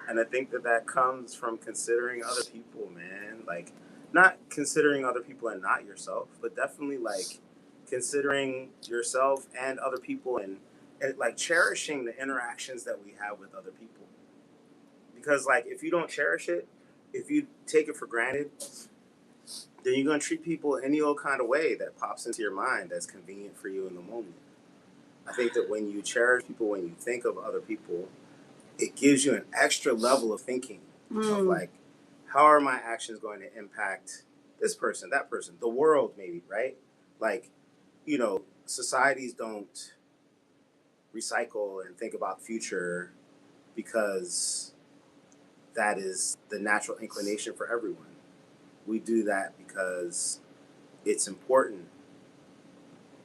and I think that comes from considering other people, man. Like, not considering other people and not yourself, but definitely like considering yourself and other people, and like cherishing the interactions that we have with other people. Because like, if you don't cherish it, if you take it for granted, then you're going to treat people any old kind of way that pops into your mind that's convenient for you in the moment. I think that when you cherish people, when you think of other people, it gives you an extra level of thinking of like, how are my actions going to impact this person, that person, the world, maybe, right? Like, you know, societies don't recycle and think about the future because that is the natural inclination for everyone. We do that because it's important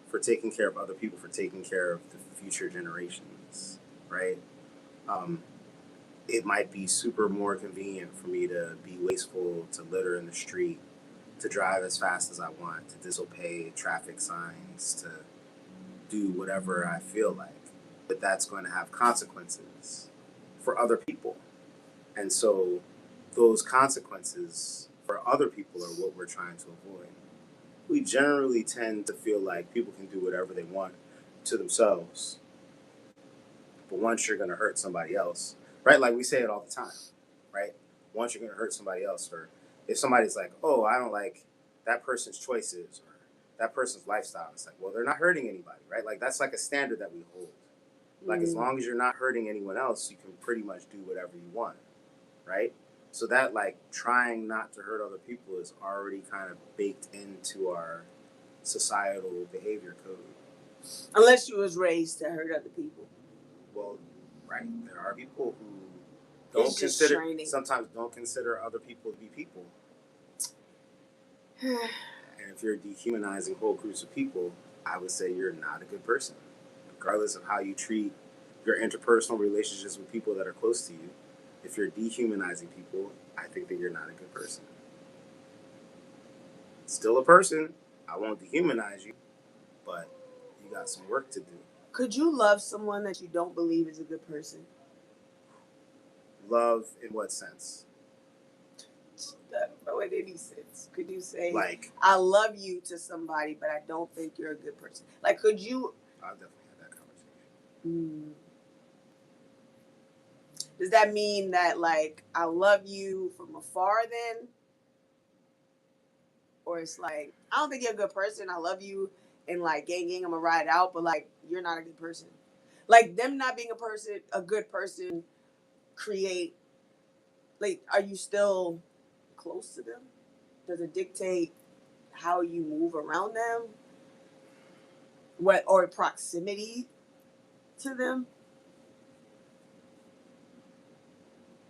for taking care of other people, for taking care of the future generations, right? It might be super more convenient for me to be wasteful, to litter in the street, to drive as fast as I want, to disobey traffic signs, to do whatever I feel like. But that's going to have consequences for other people. And so those consequences for other people are what we're trying to avoid. We generally tend to feel like people can do whatever they want to themselves. But once you're going to hurt somebody else, right? Like we say it all the time, right? Once you're going to hurt somebody else, or if somebody's like, oh, I don't like that person's choices or that person's lifestyle, it's like, well, they're not hurting anybody, right? Like that's like a standard that we hold. Like as long as you're not hurting anyone else, you can pretty much do whatever you want, right? So that like trying not to hurt other people is already kind of baked into our societal behavior code. Unless you was raised to hurt other people. Well, right. There are people who sometimes don't consider other people to be people. And if you're dehumanizing whole groups of people, I would say you're not a good person. Regardless of how you treat your interpersonal relationships with people that are close to you, if you're dehumanizing people, I think that you're not a good person. Still a person. I won't dehumanize you, but you got some work to do. Could you love someone that you don't believe is a good person? Love in what sense? No, in any sense. Could you say, like, I love you to somebody, but I don't think you're a good person? Like, could you... I've definitely had that conversation. Does that mean that, like, I love you from afar then? Or it's like, I don't think you're a good person. I love you, and, like, gang, I'm going to ride out, but, like, you're not a good person. Like, them not being a good person, create... Like, are you still close to them? Does it dictate how you move around them? What, or proximity to them?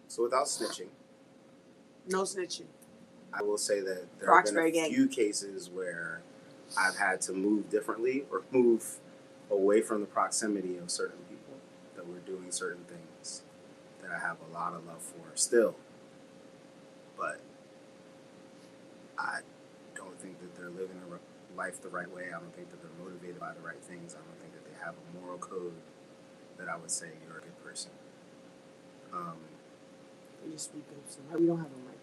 So without snitching, No snitching. I will say that there Roxbury have been a few cases where I've had to move differently or move away from the proximity of certain people that were doing certain things that I have a lot of love for still. But I don't think that they're living their life the right way. I don't think that they're motivated by the right things. I don't think that they have a moral code that I would say you're a good person. You just speak up so we don't have a mic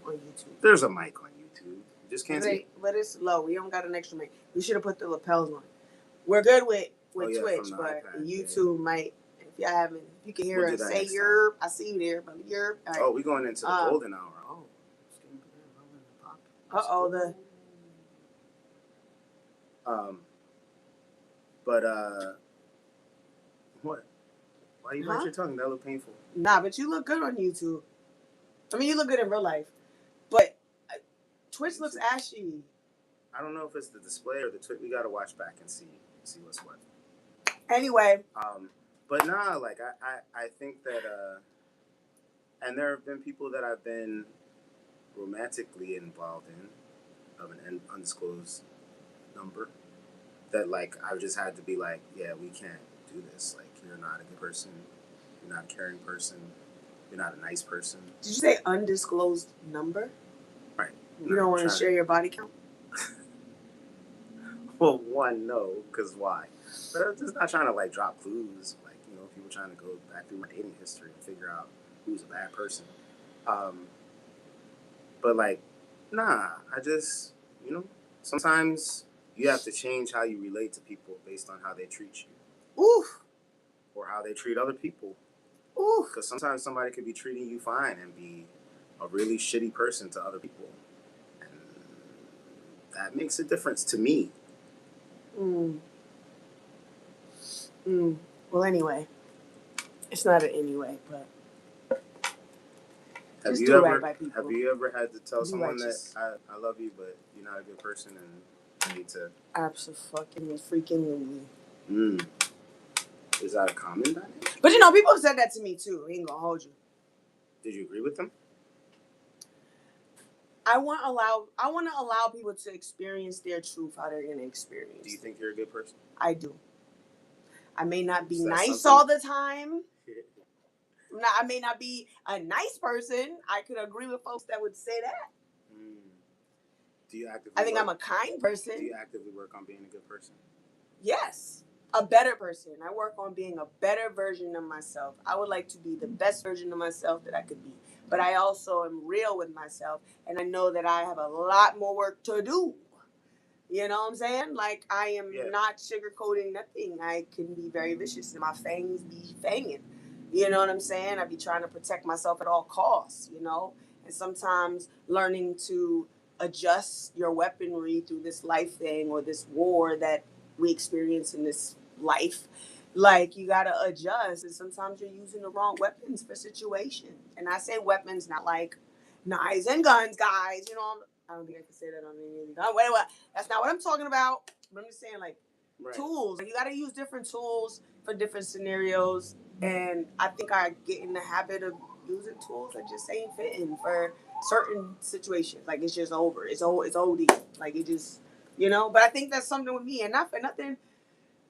on YouTube. There's a mic on YouTube. You just can't see. But it's low. We don't got an extra mic. We should have put the lapels on. We're good with Twitch, but YouTube might. If y'all haven't, you can hear us say "yerp." I see you there, but "yerp." Right. Oh, we going into the golden hour. Oh, it's getting the. But what? Why you bite your tongue? That look painful. Nah, but you look good on YouTube. I mean, you look good in real life, but Twitch looks ashy. I don't know if it's the display or the Twitch. We gotta watch back and see what's what. Anyway. But nah, like I think that and there have been people that I've been romantically involved in of an undisclosed number that like I've just had to be like, yeah, we can't do this. Like you're not a good person, you're not a caring person, you're not a nice person. Did you say undisclosed number? Right. You don't want to share your body count? Well, one, no, because why? But I'm just not trying to like drop clues. Like, you know, people trying to go back through my dating history and figure out who's a bad person. But like, nah, I just, you know, sometimes you have to change how you relate to people based on how they treat you. Oof. Or how they treat other people. Oof. Because sometimes somebody could be treating you fine and be a really shitty person to other people. And that makes a difference to me. Well, anyway, it's not an anyway, but Have just you do ever right by people. have you ever had to tell Be someone righteous. that I love you, but you're not a good person and you need to? Absolutely. Is that a common dynamic? But you know, people have said that to me too. I ain't gonna hold you. Did you agree with them? I want to allow people to experience their truth, how they're gonna experience. Do you think you're a good person? I do. I may not be nice something? all the time. I may not be a nice person. I could agree with folks that would say that. Do you actively? I think I'm a kind person. Do you actively work on being a good person? Yes. A better person. I work on being a better version of myself. I would like to be the best version of myself that I could be. But I also am real with myself, and I know that I have a lot more work to do. You know what I'm saying? Like, I am not sugarcoating nothing. I can be very vicious, and my fangs be fanging. You know what I'm saying? I be trying to protect myself at all costs, you know? And sometimes learning to adjust your weaponry through this life thing or this war that we experience in this life, like, you gotta adjust. And sometimes you're using the wrong weapons for situations. And I say weapons, not like knives and guns, guys. You know, I don't think I can say that on any of these. Wait, that's not what I'm talking about. But I'm just saying, like, tools. Like, you gotta use different tools for different scenarios. And I think I get in the habit of using tools that just ain't fitting for certain situations. Like, it's just over. It's OD. Like, it just, you know. But I think that's something with me, and not for nothing.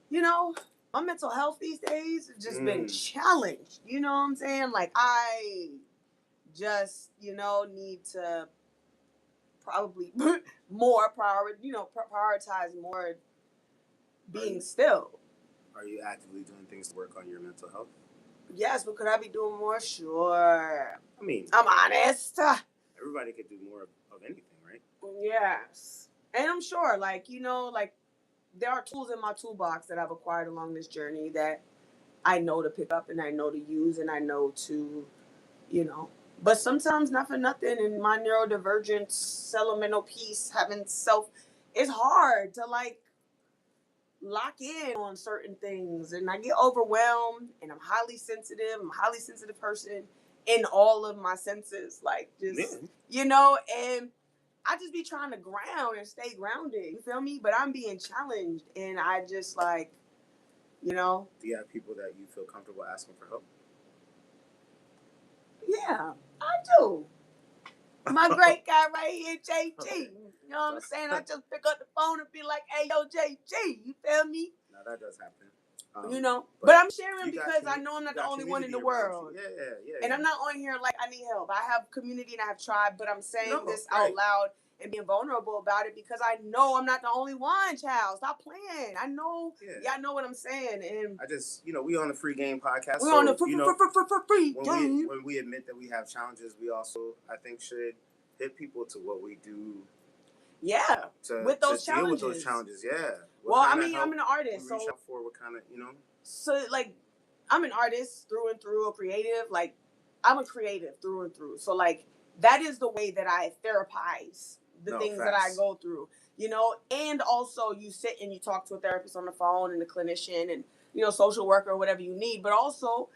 You know, my mental health these days has just been challenged. You know what I'm saying? Like, I just, you know, need to probably more prioritize more being still. Are you actively doing things to work on your mental health? Yes, but could I be doing more? Sure. I mean, I'm honest. Everybody could do more of anything, right? Yes. And I'm sure, like, you know, like, there are tools in my toolbox that I've acquired along this journey that I know to pick up and I know to use and I know to, you know. But sometimes, not for nothing, in my neurodivergent elemental piece, having self, it's hard to, like, lock in on certain things. And I get overwhelmed, and I'm highly sensitive. I'm a highly sensitive person in all of my senses. Like, just, you know, and I just be trying to ground and stay grounded. You feel me? But I'm being challenged, and I just, like, you know. Do you have people that you feel comfortable asking for help? Yeah, I do. My great guy right here, JG. Okay. You know what I'm saying? I just pick up the phone and be like, hey, yo, JG. You feel me? No, that does happen. You know? But I'm sharing because I know I'm not the only one in the world. Yeah. And I'm not on here like I need help. I have community and I have tribe, but I'm saying this out loud and being vulnerable about it because I know I'm not the only one, child. Stop playing. I know. Yeah, I know what I'm saying. And I just, you know, we on the Free Game podcast. We're on the free game. When we admit that we have challenges, we also, I think, should hit people to what we do. Yeah, with those challenges. Deal with those challenges, yeah. Well, I mean, I'm an artist, so reach out for what kind of, you know. So, like, I'm an artist through and through, a creative. Like, I'm a creative through and through. So, like, that is the way that I therapize the things that I go through, you know. And also, you sit and you talk to a therapist on the phone and a clinician and, you know, social worker or whatever you need. But also,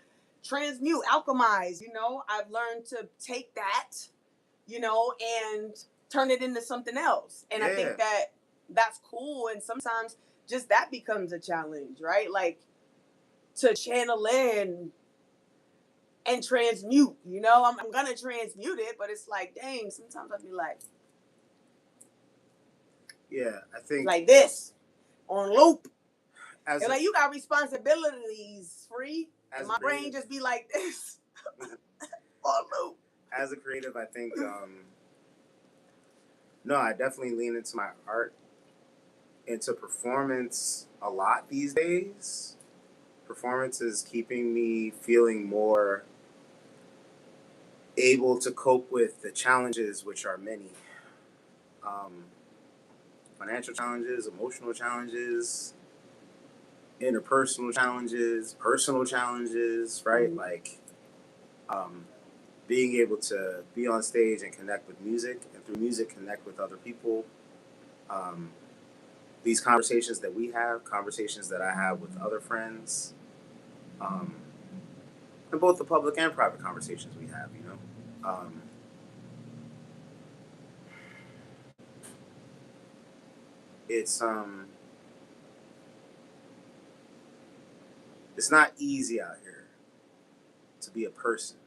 transmute, alchemize. You know, I've learned to take that, you know, and turn it into something else. And I think that that's cool. And sometimes just that becomes a challenge, right? Like, to channel in and transmute, you know, I'm gonna transmute it, but it's like, dang, sometimes I'd be like, yeah, I think like this on loop. And like, you got responsibilities, free, and my brain just be like this on loop. As a creative, I think, no, I definitely lean into my art, into performance a lot these days. Performance is keeping me feeling more able to cope with the challenges, which are many. Financial challenges, emotional challenges, interpersonal challenges, personal challenges, right? Mm-hmm. Like, being able to be on stage and connect with music, and through music connect with other people, These conversations that we have, conversations that I have with other friends, and both the public and private conversations we have, it's it's not easy out here to be a person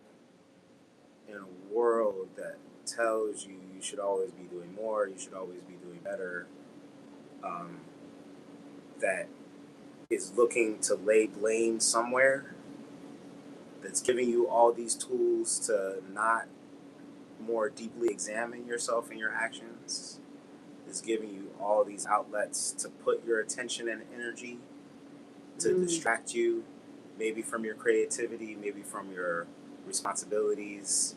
in a world that tells you you should always be doing more, you should always be doing better, that is looking to lay blame somewhere, that's giving you all these tools to not more deeply examine yourself and your actions, is giving you all these outlets to put your attention and energy to distract you, maybe from your creativity, maybe from your responsibilities,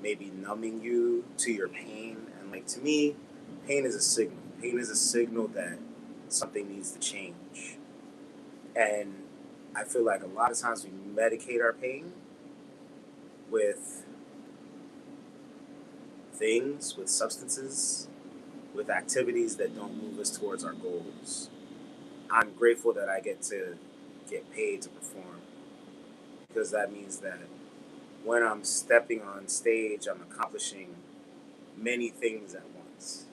maybe numbing you to your pain. And like, to me, pain is a signal. Pain is a signal that something needs to change. And I feel like a lot of times we medicate our pain with things, with substances, with activities that don't move us towards our goals. I'm grateful that I get to get paid to perform, because that means that when I'm stepping on stage, I'm accomplishing many things at once,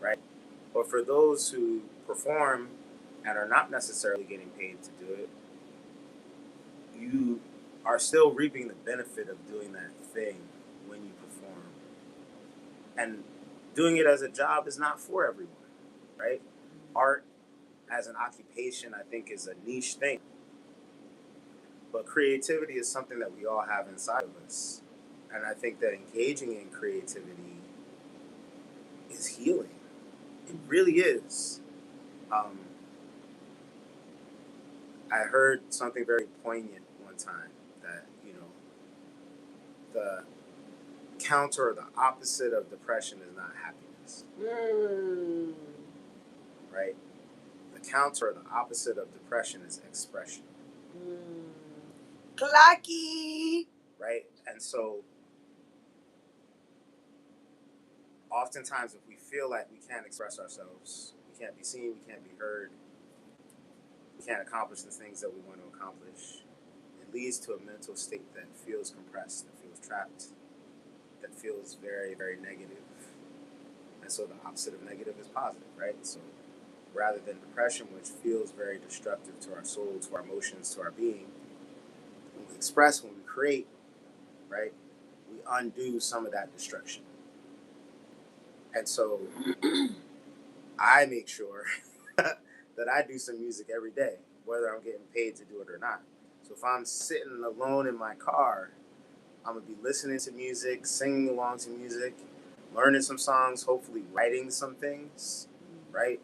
right? But for those who perform and are not necessarily getting paid to do it, you are still reaping the benefit of doing that thing when you perform. And doing it as a job is not for everyone, right? Art as an occupation, I think, is a niche thing. But creativity is something that we all have inside of us. And I think that engaging in creativity is healing. It really is. I heard something very poignant one time that, the counter or the opposite of depression is not happiness. Right? The counter or the opposite of depression is expression. Clacky. Right? And so oftentimes, if we feel like we can't express ourselves, we can't be seen, we can't be heard, we can't accomplish the things that we want to accomplish, it leads to a mental state that feels compressed, that feels trapped, that feels very, very negative. And so the opposite of negative is positive, right? So rather than depression, which feels very destructive to our soul, to our emotions, to our being, when we express, when we create, right, we undo some of that destruction. And so I make sure that I do some music every day, whether I'm getting paid to do it or not. So if I'm sitting alone in my car, I'm going to be listening to music, singing along to music, learning some songs, hopefully writing some things, right?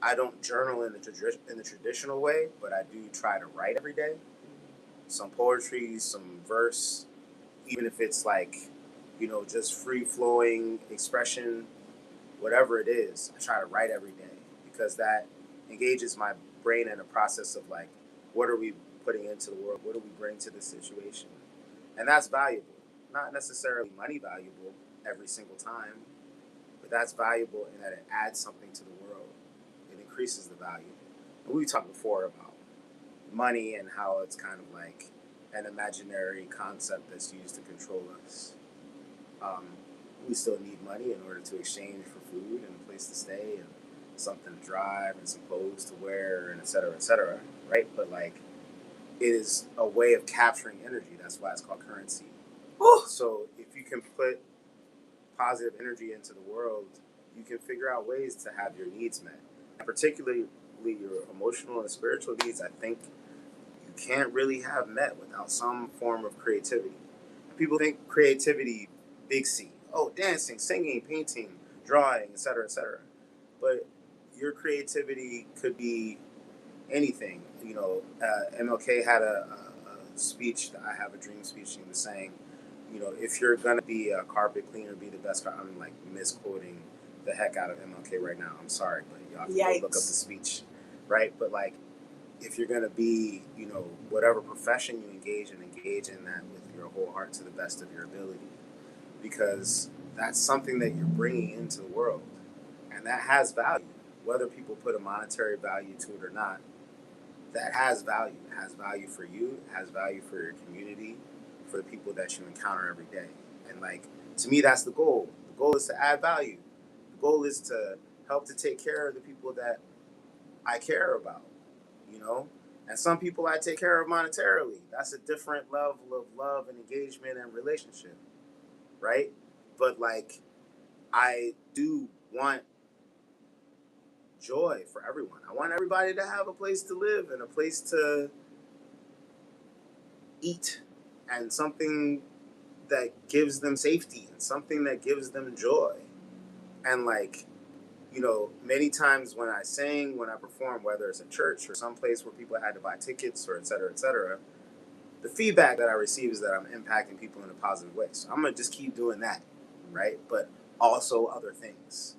I don't journal in the traditional way, but I do try to write every day. Some poetry, some verse, even if it's like, just free-flowing expression, whatever it is, I try to write every day, because that engages my brain in a process of like, what are we putting into the world? What do we bring to the situation? And that's valuable. Not necessarily money valuable every single time, but that's valuable in that it adds something to the world. It increases the value. And we talked before about money and how it's kind of like an imaginary concept that's used to control us. We still need money in order to exchange for food and a place to stay and something to drive and some clothes to wear and et cetera, right? But like, it is a way of capturing energy. That's why it's called currency. So if you can put positive energy into the world, you can figure out ways to have your needs met. And particularly your emotional and spiritual needs, I think you can't really have met without some form of creativity. People think creativity, big C. Oh, dancing, singing, painting, drawing, et cetera, et cetera. But your creativity could be anything. MLK had a speech, that I have a dream speech, he was saying, if you're going to be a carpet cleaner, be the best. I'm like misquoting the heck out of MLK right now. I'm sorry, but y'all can go look up the speech, right? But like, if you're going to be, whatever profession you engage in that with your whole heart to the best of your ability. because that's something that you're bringing into the world, and that has value. Whether people put a monetary value to it or not, that has value. It has value for you. It has value for your community, for the people that you encounter every day. And like, to me, that's the goal. The goal is to add value. The goal is to help to take care of the people that I care about, you know? And some people I take care of monetarily. That's a different level of love and engagement and relationship, right? But like, I do want joy for everyone. I want everybody to have a place to live and a place to eat and something that gives them safety and something that gives them joy. And like, you know, many times when I sing, when I perform, whether it's a church or someplace where people had to buy tickets or et cetera, the feedback that I receive is that I'm impacting people in a positive way. So I'm going to just keep doing that, right? But also other things.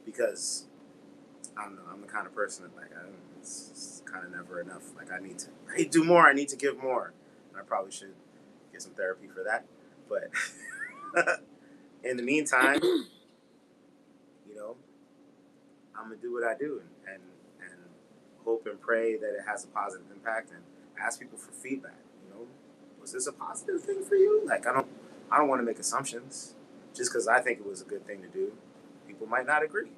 Because, I don't know, I'm the kind of person that, like, it's kind of never enough. Like, I need to do more. I need to give more. And I probably should get some therapy for that. But in the meantime, you know, I'm going to do what I do and hope and pray that it has a positive impact and ask people for feedback. You know, was this a positive thing for you? Like, I don't want to make assumptions just because I think it was a good thing to do. People might not agree.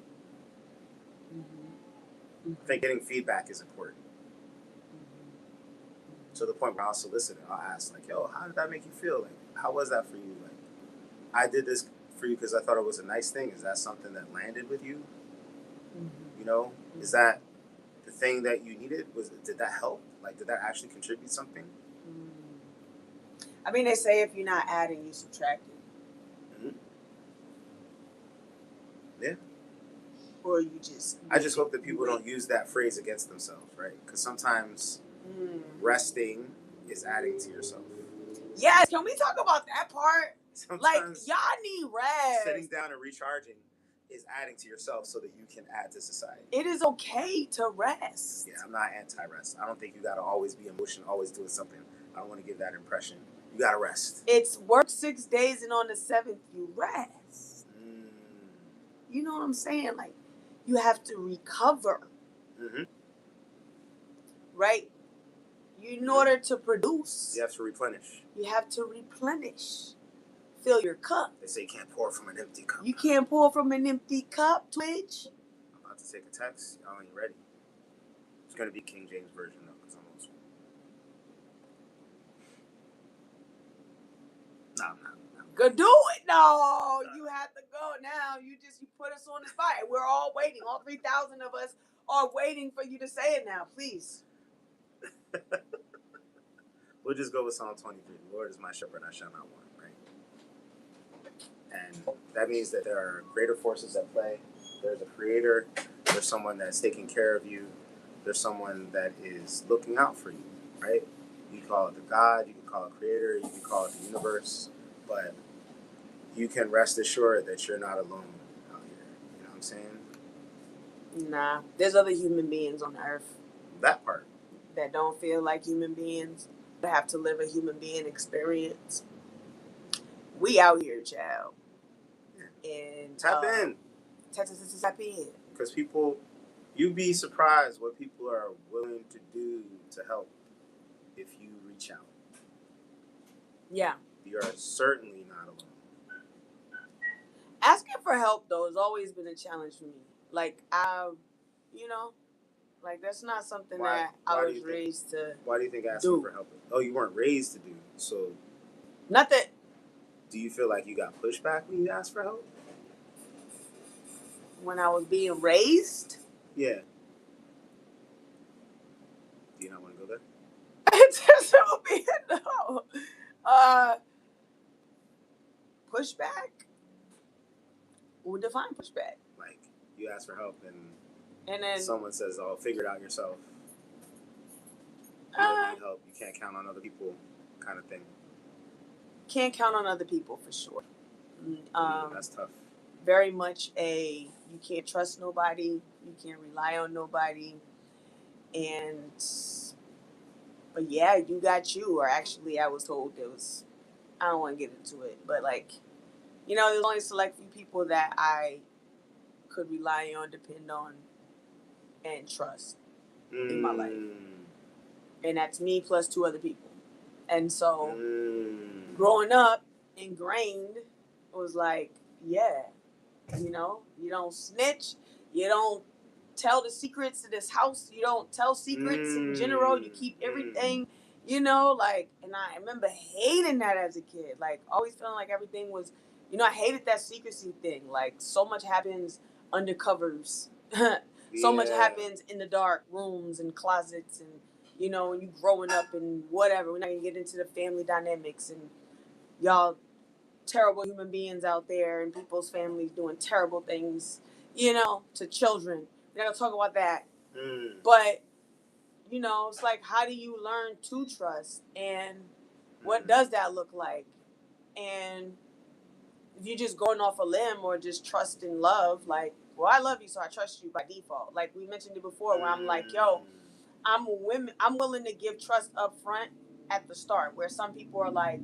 I think getting feedback is important. To the point where I'll solicit it. I'll ask, like, yo, how did that make you feel? Like, how was that for you? Like, I did this for you because I thought it was a nice thing. Is that something that landed with you? You know, is that the thing that you needed? Did that help? Like, did that actually contribute something? I mean, they say if you're not adding, you're subtracting. Yeah. Or you just... I just hope that people don't use that phrase against themselves, right? Because sometimes resting is adding to yourself. Yes, can we talk about that part? Sometimes like, y'all need rest. Sitting down and recharging is adding to yourself so that you can add to society. It is okay to rest. Yeah, I'm not anti-rest. I don't think you got to always be emotional, always doing something. I don't want to give that impression. You got to rest. It's work 6 days and on the 7th you rest. You know what I'm saying? Like, you have to recover. Right? In order to produce, you have to replenish. You have to replenish. Fill your cup. They say you can't pour from an empty cup. You can't pour from an empty cup, Twitch. I'm about to take a text. Y'all ain't ready. It's going to be King James Version, though, because I'm old school. No, I'm not. Go do it. No, you have to go now. You put us on the spot. We're all waiting. All 3,000 of us are waiting for you to say it now, please. We'll just go with Psalm 23. The Lord is my shepherd, I shall not want, right? And that means that there are greater forces at play. There's a creator. There's someone that's taking care of you. There's someone that is looking out for you, right? You can call it the God. You can call it creator. You can call it the universe. But you can rest assured that you're not alone out here. You know what I'm saying? Nah. There's other human beings on the earth. That part. That don't feel like human beings. That have to live a human being experience. We out here, child. Yeah. And tap in. Tap in. Because you'd be surprised what people are willing to do to help if you reach out. Yeah. You are certainly not alone. Asking for help, though, has always been a challenge for me. Like, like, that's not something that I was raised to. Why do you think asking for help? Oh, you weren't raised to do. So. Not that. Do you feel like you got pushback when you asked for help? When I was being raised? Yeah. Do you not want to go there? No. Pushback? We'll define pushback. Like, you ask for help and then someone says, "Oh, figure it out yourself. You don't need help. You can't count on other people," kind of thing. Can't count on other people for sure. That's tough. Very much you can't trust nobody. You can't rely on nobody. But yeah, you got you. Or actually, I was told I don't want to get into it, but like, You know, there's only a select few people that I could rely on, depend on, and trust in my life. And that's me plus 2 other people. And so, growing up, ingrained, was like, yeah, you know, you don't snitch, you don't tell the secrets to this house, you don't tell secrets in general, you keep everything, you know, like, and I remember hating that as a kid, like, always feeling like everything was, you know, I hated that secrecy thing, like, so much happens under covers, so much happens in the dark rooms and closets, and, you know, when you growing up and whatever, we're not gonna get into the family dynamics, and y'all terrible human beings out there and people's families doing terrible things, you know, to children. We're not gonna talk about that. But, you know, it's like, how do you learn to trust? And what does that look like? And if you're just going off a limb or just trust in love, like, well, I love you, so I trust you by default. Like we mentioned it before, where I'm like, yo, I'm willing to give trust up front at the start, where some people are like,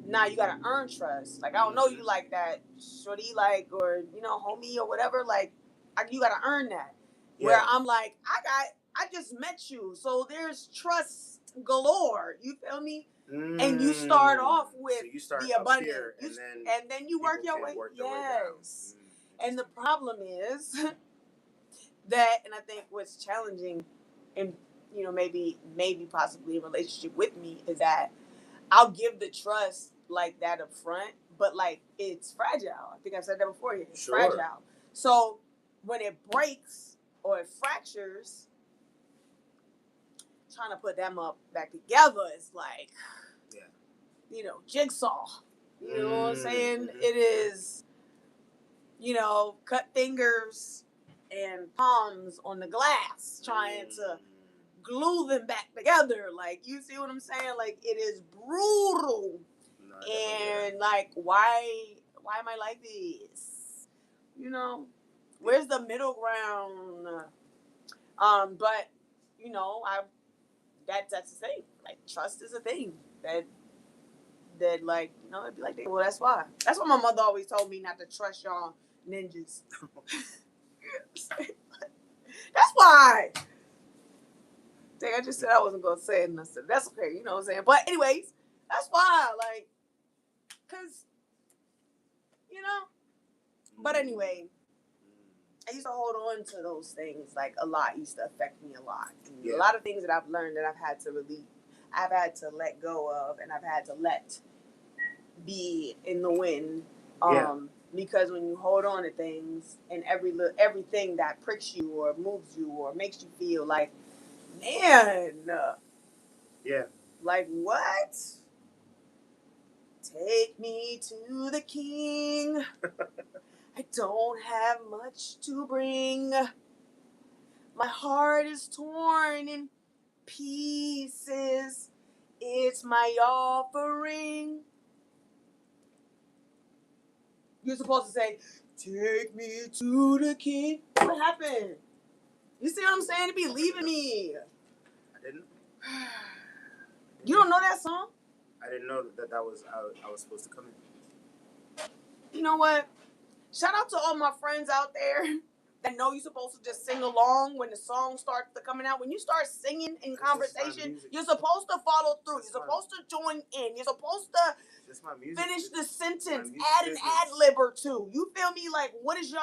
nah, you gotta earn trust. Like, I don't know you like that, shorty, like, or, you know, homie or whatever. Like, you gotta earn that. Yeah. Where I'm like, I just met you, so there's trust galore. You feel me? And you start off with the abundance, and then you work your way. Yes. And the problem is that, and I think what's challenging, and you know, maybe possibly in relationship with me, is that I'll give the trust like that up front, but like it's fragile. I think I've said that before here. It's fragile. So when it breaks or it fractures, trying to put them up back together is like, you know, jigsaw. You know what I'm saying? It is, you know, cut fingers and palms on the glass trying to glue them back together. Like, you see what I'm saying? Like, it is brutal. And like, why am I like this? You know, where's the middle ground? But you know, that's the thing. Like, trust is a thing that like, you know, it'd be like, well, that's why my mother always told me not to trust y'all ninjas. That's why. Dang, I just said I wasn't gonna say it, and I said that's okay. You know what I'm saying? But anyways, that's why. Like, cause, you know. But anyway, I used to hold on to those things like a lot. It used to affect me a lot. A lot of things that I've learned that I've had to release, I've had to let go of, and I've had to let be in the wind. Because when you hold on to things, and everything that pricks you or moves you or makes you feel like, man, like, what? Take me to the king. I don't have much to bring. My heart is torn in pieces. It's my offering. You're supposed to say, take me to the king. What happened? You see what I'm saying? To be leaving me. I didn't. You don't know that song? I didn't know that was I was supposed to come in. You know what? Shout out to all my friends out there that know you're supposed to just sing along when the song starts to coming out. When you start singing in conversation, you're supposed to follow through. You're supposed to join in. You're supposed to finish the sentence, add an ad lib or two. You feel me? Like, what is you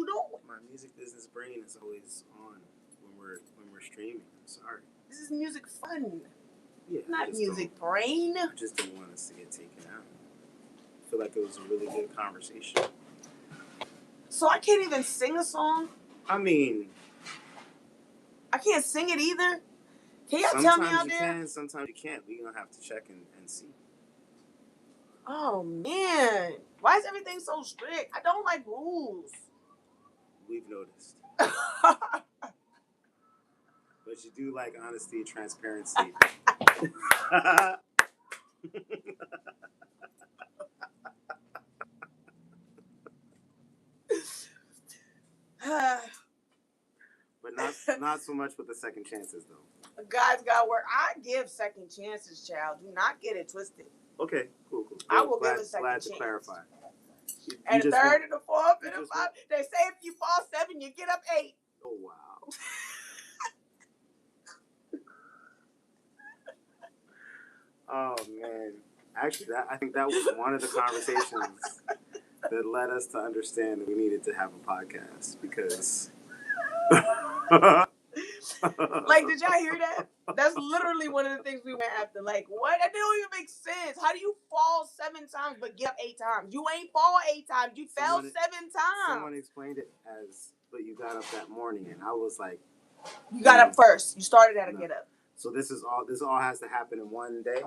doing? My music business brain is always on when we're streaming. I'm sorry. This is music fun. Yeah, not music brain. I just didn't want us to get taken out. I feel like it was a really good conversation. So I can't even sing a song? I mean, I can't sing it either? Can y'all tell me out there? Sometimes you can, sometimes you can't. We're going to have to check and see. Oh, man. Why is everything so strict? I don't like rules. We've noticed. But you do like honesty and transparency. But not so much with the second chances, though. God's got work. I give second chances, child. Do not get it twisted. Okay, cool. I will give a second chance. Glad to clarify. And the third and the fourth and the fifth. They say if you fall 7, you get up 8. Oh, wow. Oh, man. Actually, I think that was one of the conversations that led us to understand that we needed to have a podcast because... Like, did y'all hear that? That's literally one of the things we went after. Like, what? That don't even make sense. How do you fall 7 times but get up 8 times? You ain't fall 8 times. You fell 7 times. Someone explained it as, but you got up that morning, and I was like, you got up first. You started at a get up. So this all has to happen in one day?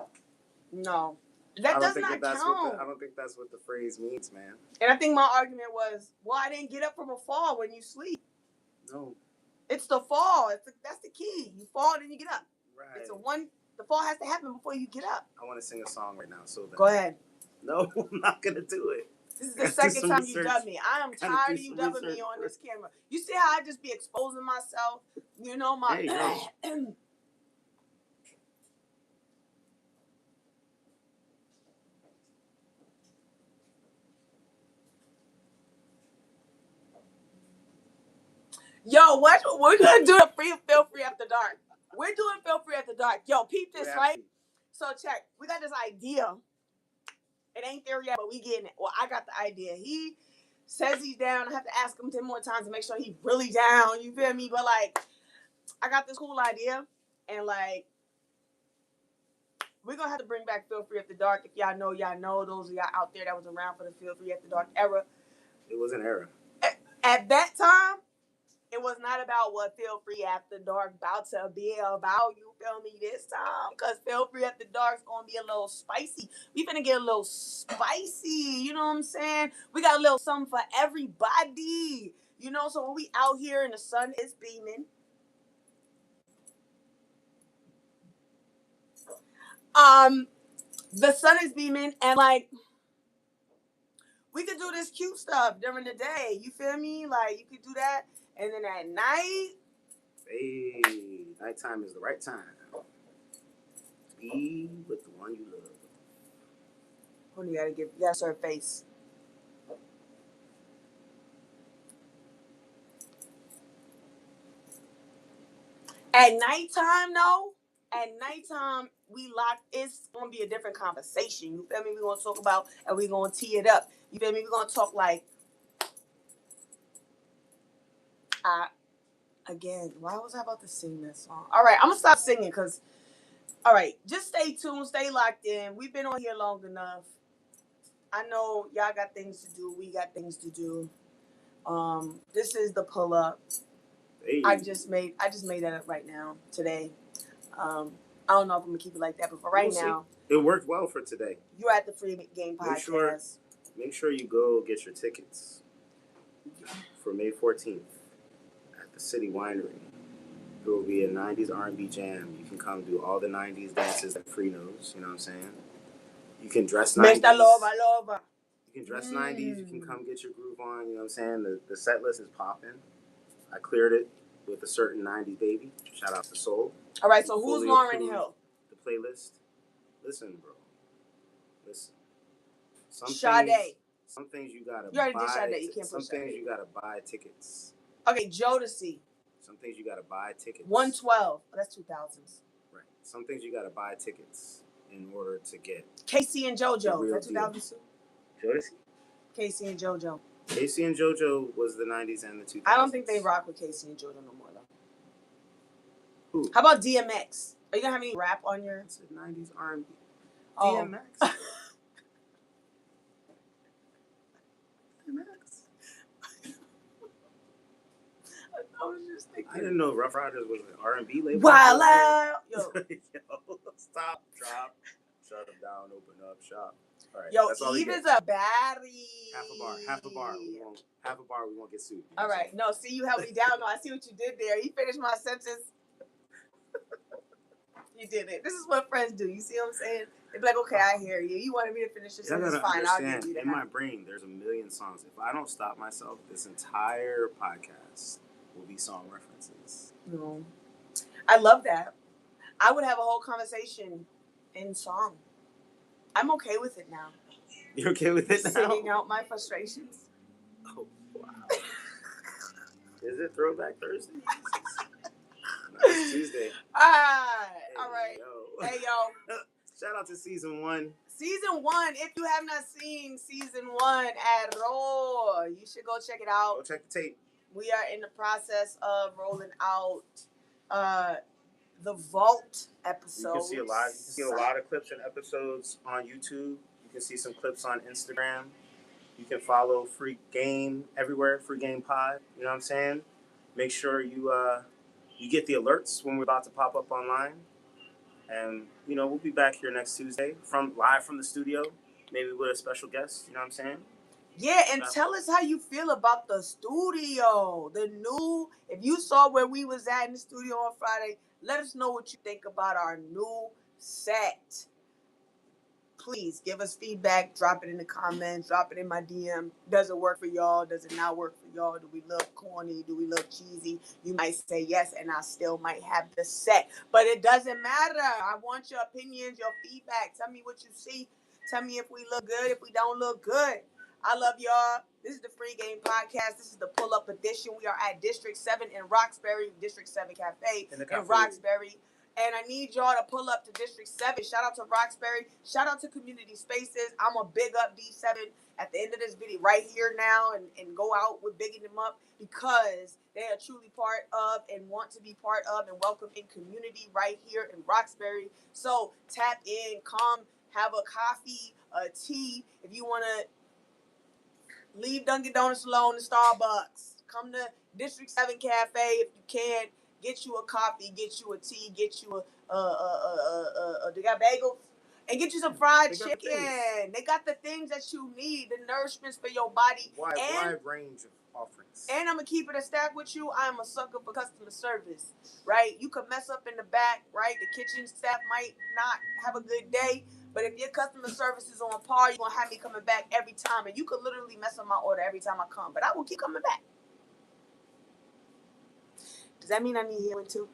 No. That does not count. I don't think that's what the phrase means, man. And I think my argument was, well, I didn't get up from a fall when you sleep. No. It's the fall. That's the key. You fall and then you get up. Right. The fall has to happen before you get up. I want to sing a song right now. So go ahead. No, I'm not going to do it. This is the second time you dubbed me. I am tired of you dubbing me on this camera. You see how I just be exposing myself? You know, my... Hey, Yo, what we're gonna do? Feel free after dark. We're doing feel free after dark. Yo, peep this, right? So check. We got this idea. It ain't there yet, but we getting it. Well, I got the idea. He says he's down. I have to ask him 10 more times to make sure he's really down. You feel me? But like, I got this cool idea, and like, we're gonna have to bring back Feel Free After Dark. If y'all know. Those of y'all out there that was around for the Feel Free After Dark era. It was an era. At that time, it was not about what Feel Free After Dark about to be about. You feel me? This time, because Feel Free After Dark's gonna be a little spicy. We finna get a little spicy. You know what I'm saying? We got a little something for everybody. You know, so when we out here and the sun is beaming. The sun is beaming and like we could do this cute stuff during the day. You feel me? Like you could do that, and then at night. Hey, nighttime is the right time. Be with the one you love. Who do you gotta serve face. At nighttime, though. At nighttime, it's gonna be a different conversation. You feel me? We're gonna talk about and we're gonna tee it up. You feel me? We're gonna talk like again, why was I about to sing that song? All right, I'm gonna stop singing because all right, just stay tuned, stay locked in. We've been on here long enough. I know y'all got things to do, we got things to do. This is the pull up. Hey. I just made that up right now, today. I don't know if I'm gonna keep it like that, but for right now, it worked well for today. You're at the Free Game Podcast. Make sure you go get your tickets for May 14th at the City Winery. There will be a 90s R&B jam. You can come do all the 90s dances that Free knows. You know what I'm saying? You can dress 90s. Mr. Lover. You can dress 90s. You can come get your groove on. You know what I'm saying? The set list is popping. I cleared it with a certain 90s baby. Shout out to Soul. All right, so who's Lauryn Hill? The playlist. Listen, bro. Listen. Sade. Some things you gotta buy. You already did Sade. You can't put Some things you gotta buy tickets. Okay, Jodeci. Some things you gotta buy tickets. 112. Oh, that's 2000s. Right. Some things you gotta buy tickets in order to get. Casey and JoJo. That's 2002. Jodeci? Casey and JoJo. Casey and JoJo was the 90s and the 2000s. I don't think they rock with Casey and JoJo no more, though. Who? How about DMX? Are you going to have any rap on your... It's 90s R&B. Oh. DMX? DMX? I was just thinking... I didn't know Rough Riders was an R&B label. Wild out! Yo. Yo, stop, drop, shut them down, open up, shop. All right, yo, Eve is a baddie. Half a bar. We won't get sued. All right. No, see, you held me down. No, I see what you did there. You finished my sentence. You did it. This is what friends do. You see what I'm saying? They're like, okay, I hear you. You wanted me to finish your sentence. Fine, I'll give you that. In my brain, there's a million songs. If I don't stop myself, this entire podcast will be song references. No. I love that. I would have a whole conversation in song. I'm okay with it now. You okay with it now? Singing out my frustrations. Oh, wow. Is it Throwback Thursday? No, it's Tuesday. All right. Yo. Hey, yo. Shout out to season 1. Season 1. If you have not seen season 1 at all, you should go check it out. Go check the tape. We are in the process of rolling out the Vault episodes. You can see a lot of clips and episodes on YouTube. You can see some clips on Instagram. You can follow Free Game everywhere, Free Game Pod. You know what I'm saying? Make sure you get the alerts when we're about to pop up online. And, you know, we'll be back here next Tuesday live from the studio, maybe with a special guest. You know what I'm saying? Yeah, and tell us how you feel about the studio. If you saw where we was at in the studio on Friday, let us know what you think about our new set. Please give us feedback. Drop it in the comments. Drop it in my DM. Does it work for y'all? Does it not work for y'all? Do we look corny? Do we look cheesy? You might say yes, and I still might have the set. But it doesn't matter. I want your opinions, your feedback. Tell me what you see. Tell me if we look good, if we don't look good. I love y'all. This is the Free Game Podcast. This is the pull-up edition. We are at District 7 in Roxbury, District 7 Cafe in Roxbury. And I need y'all to pull up to District 7. Shout out to Roxbury. Shout out to Community Spaces. I'm going to big up D7 at the end of this video right here now and go out with bigging them up because they are truly part of and want to be part of and welcome in community right here in Roxbury. So tap in, come, have a coffee, a tea. If you want to leave Dunkin' Donuts alone to Starbucks, come to District 7 Cafe if you can. Get you a coffee, get you a tea, get you they got bagels, and get you some fried chicken. They got the things that you need, the nourishments for your body. Wide range of offerings. And I'm going to keep it a stack with you. I'm a sucker for customer service, right? You could mess up in the back, right? The kitchen staff might not have a good day. But if your customer service is on par, you're going to have me coming back every time. And you could literally mess up my order every time I come. But I will keep coming back. Does that mean I need healing too?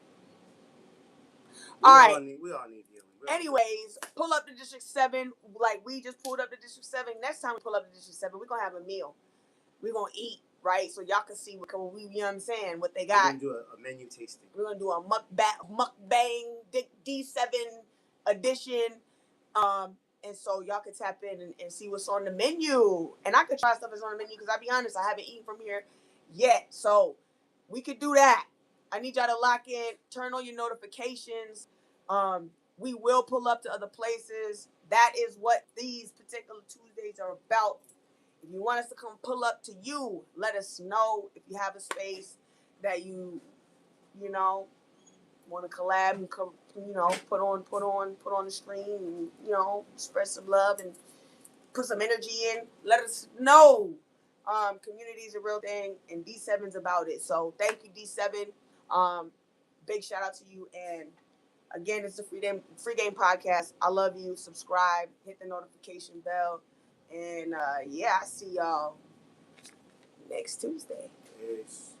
All right. We all need healing. Anyways, pull up to District 7. Like we just pulled up to District 7. Next time we pull up to District 7, we're going to have a meal. We're going to eat, right? So y'all can see what you know what I'm saying, what they got. We're going to do a menu tasting. We're going to do a mukbang D7 edition. And so y'all can tap in and see what's on the menu. And I could try stuff that's on the menu because I'll be honest, I haven't eaten from here yet. So we could do that. I need y'all to lock in, turn on your notifications. We will pull up to other places. That is what these particular Tuesdays are about. If you want us to come pull up to you, let us know. If you have a space that you know, want to collab and come, put on the screen and, spread some love and put some energy in. Let us know. Community is a real thing, and D7's about it. So thank you, D7. Big shout out to you. And again, it's the Free Game Podcast. I love you. Subscribe, hit the notification bell, and I see y'all next Tuesday. Peace.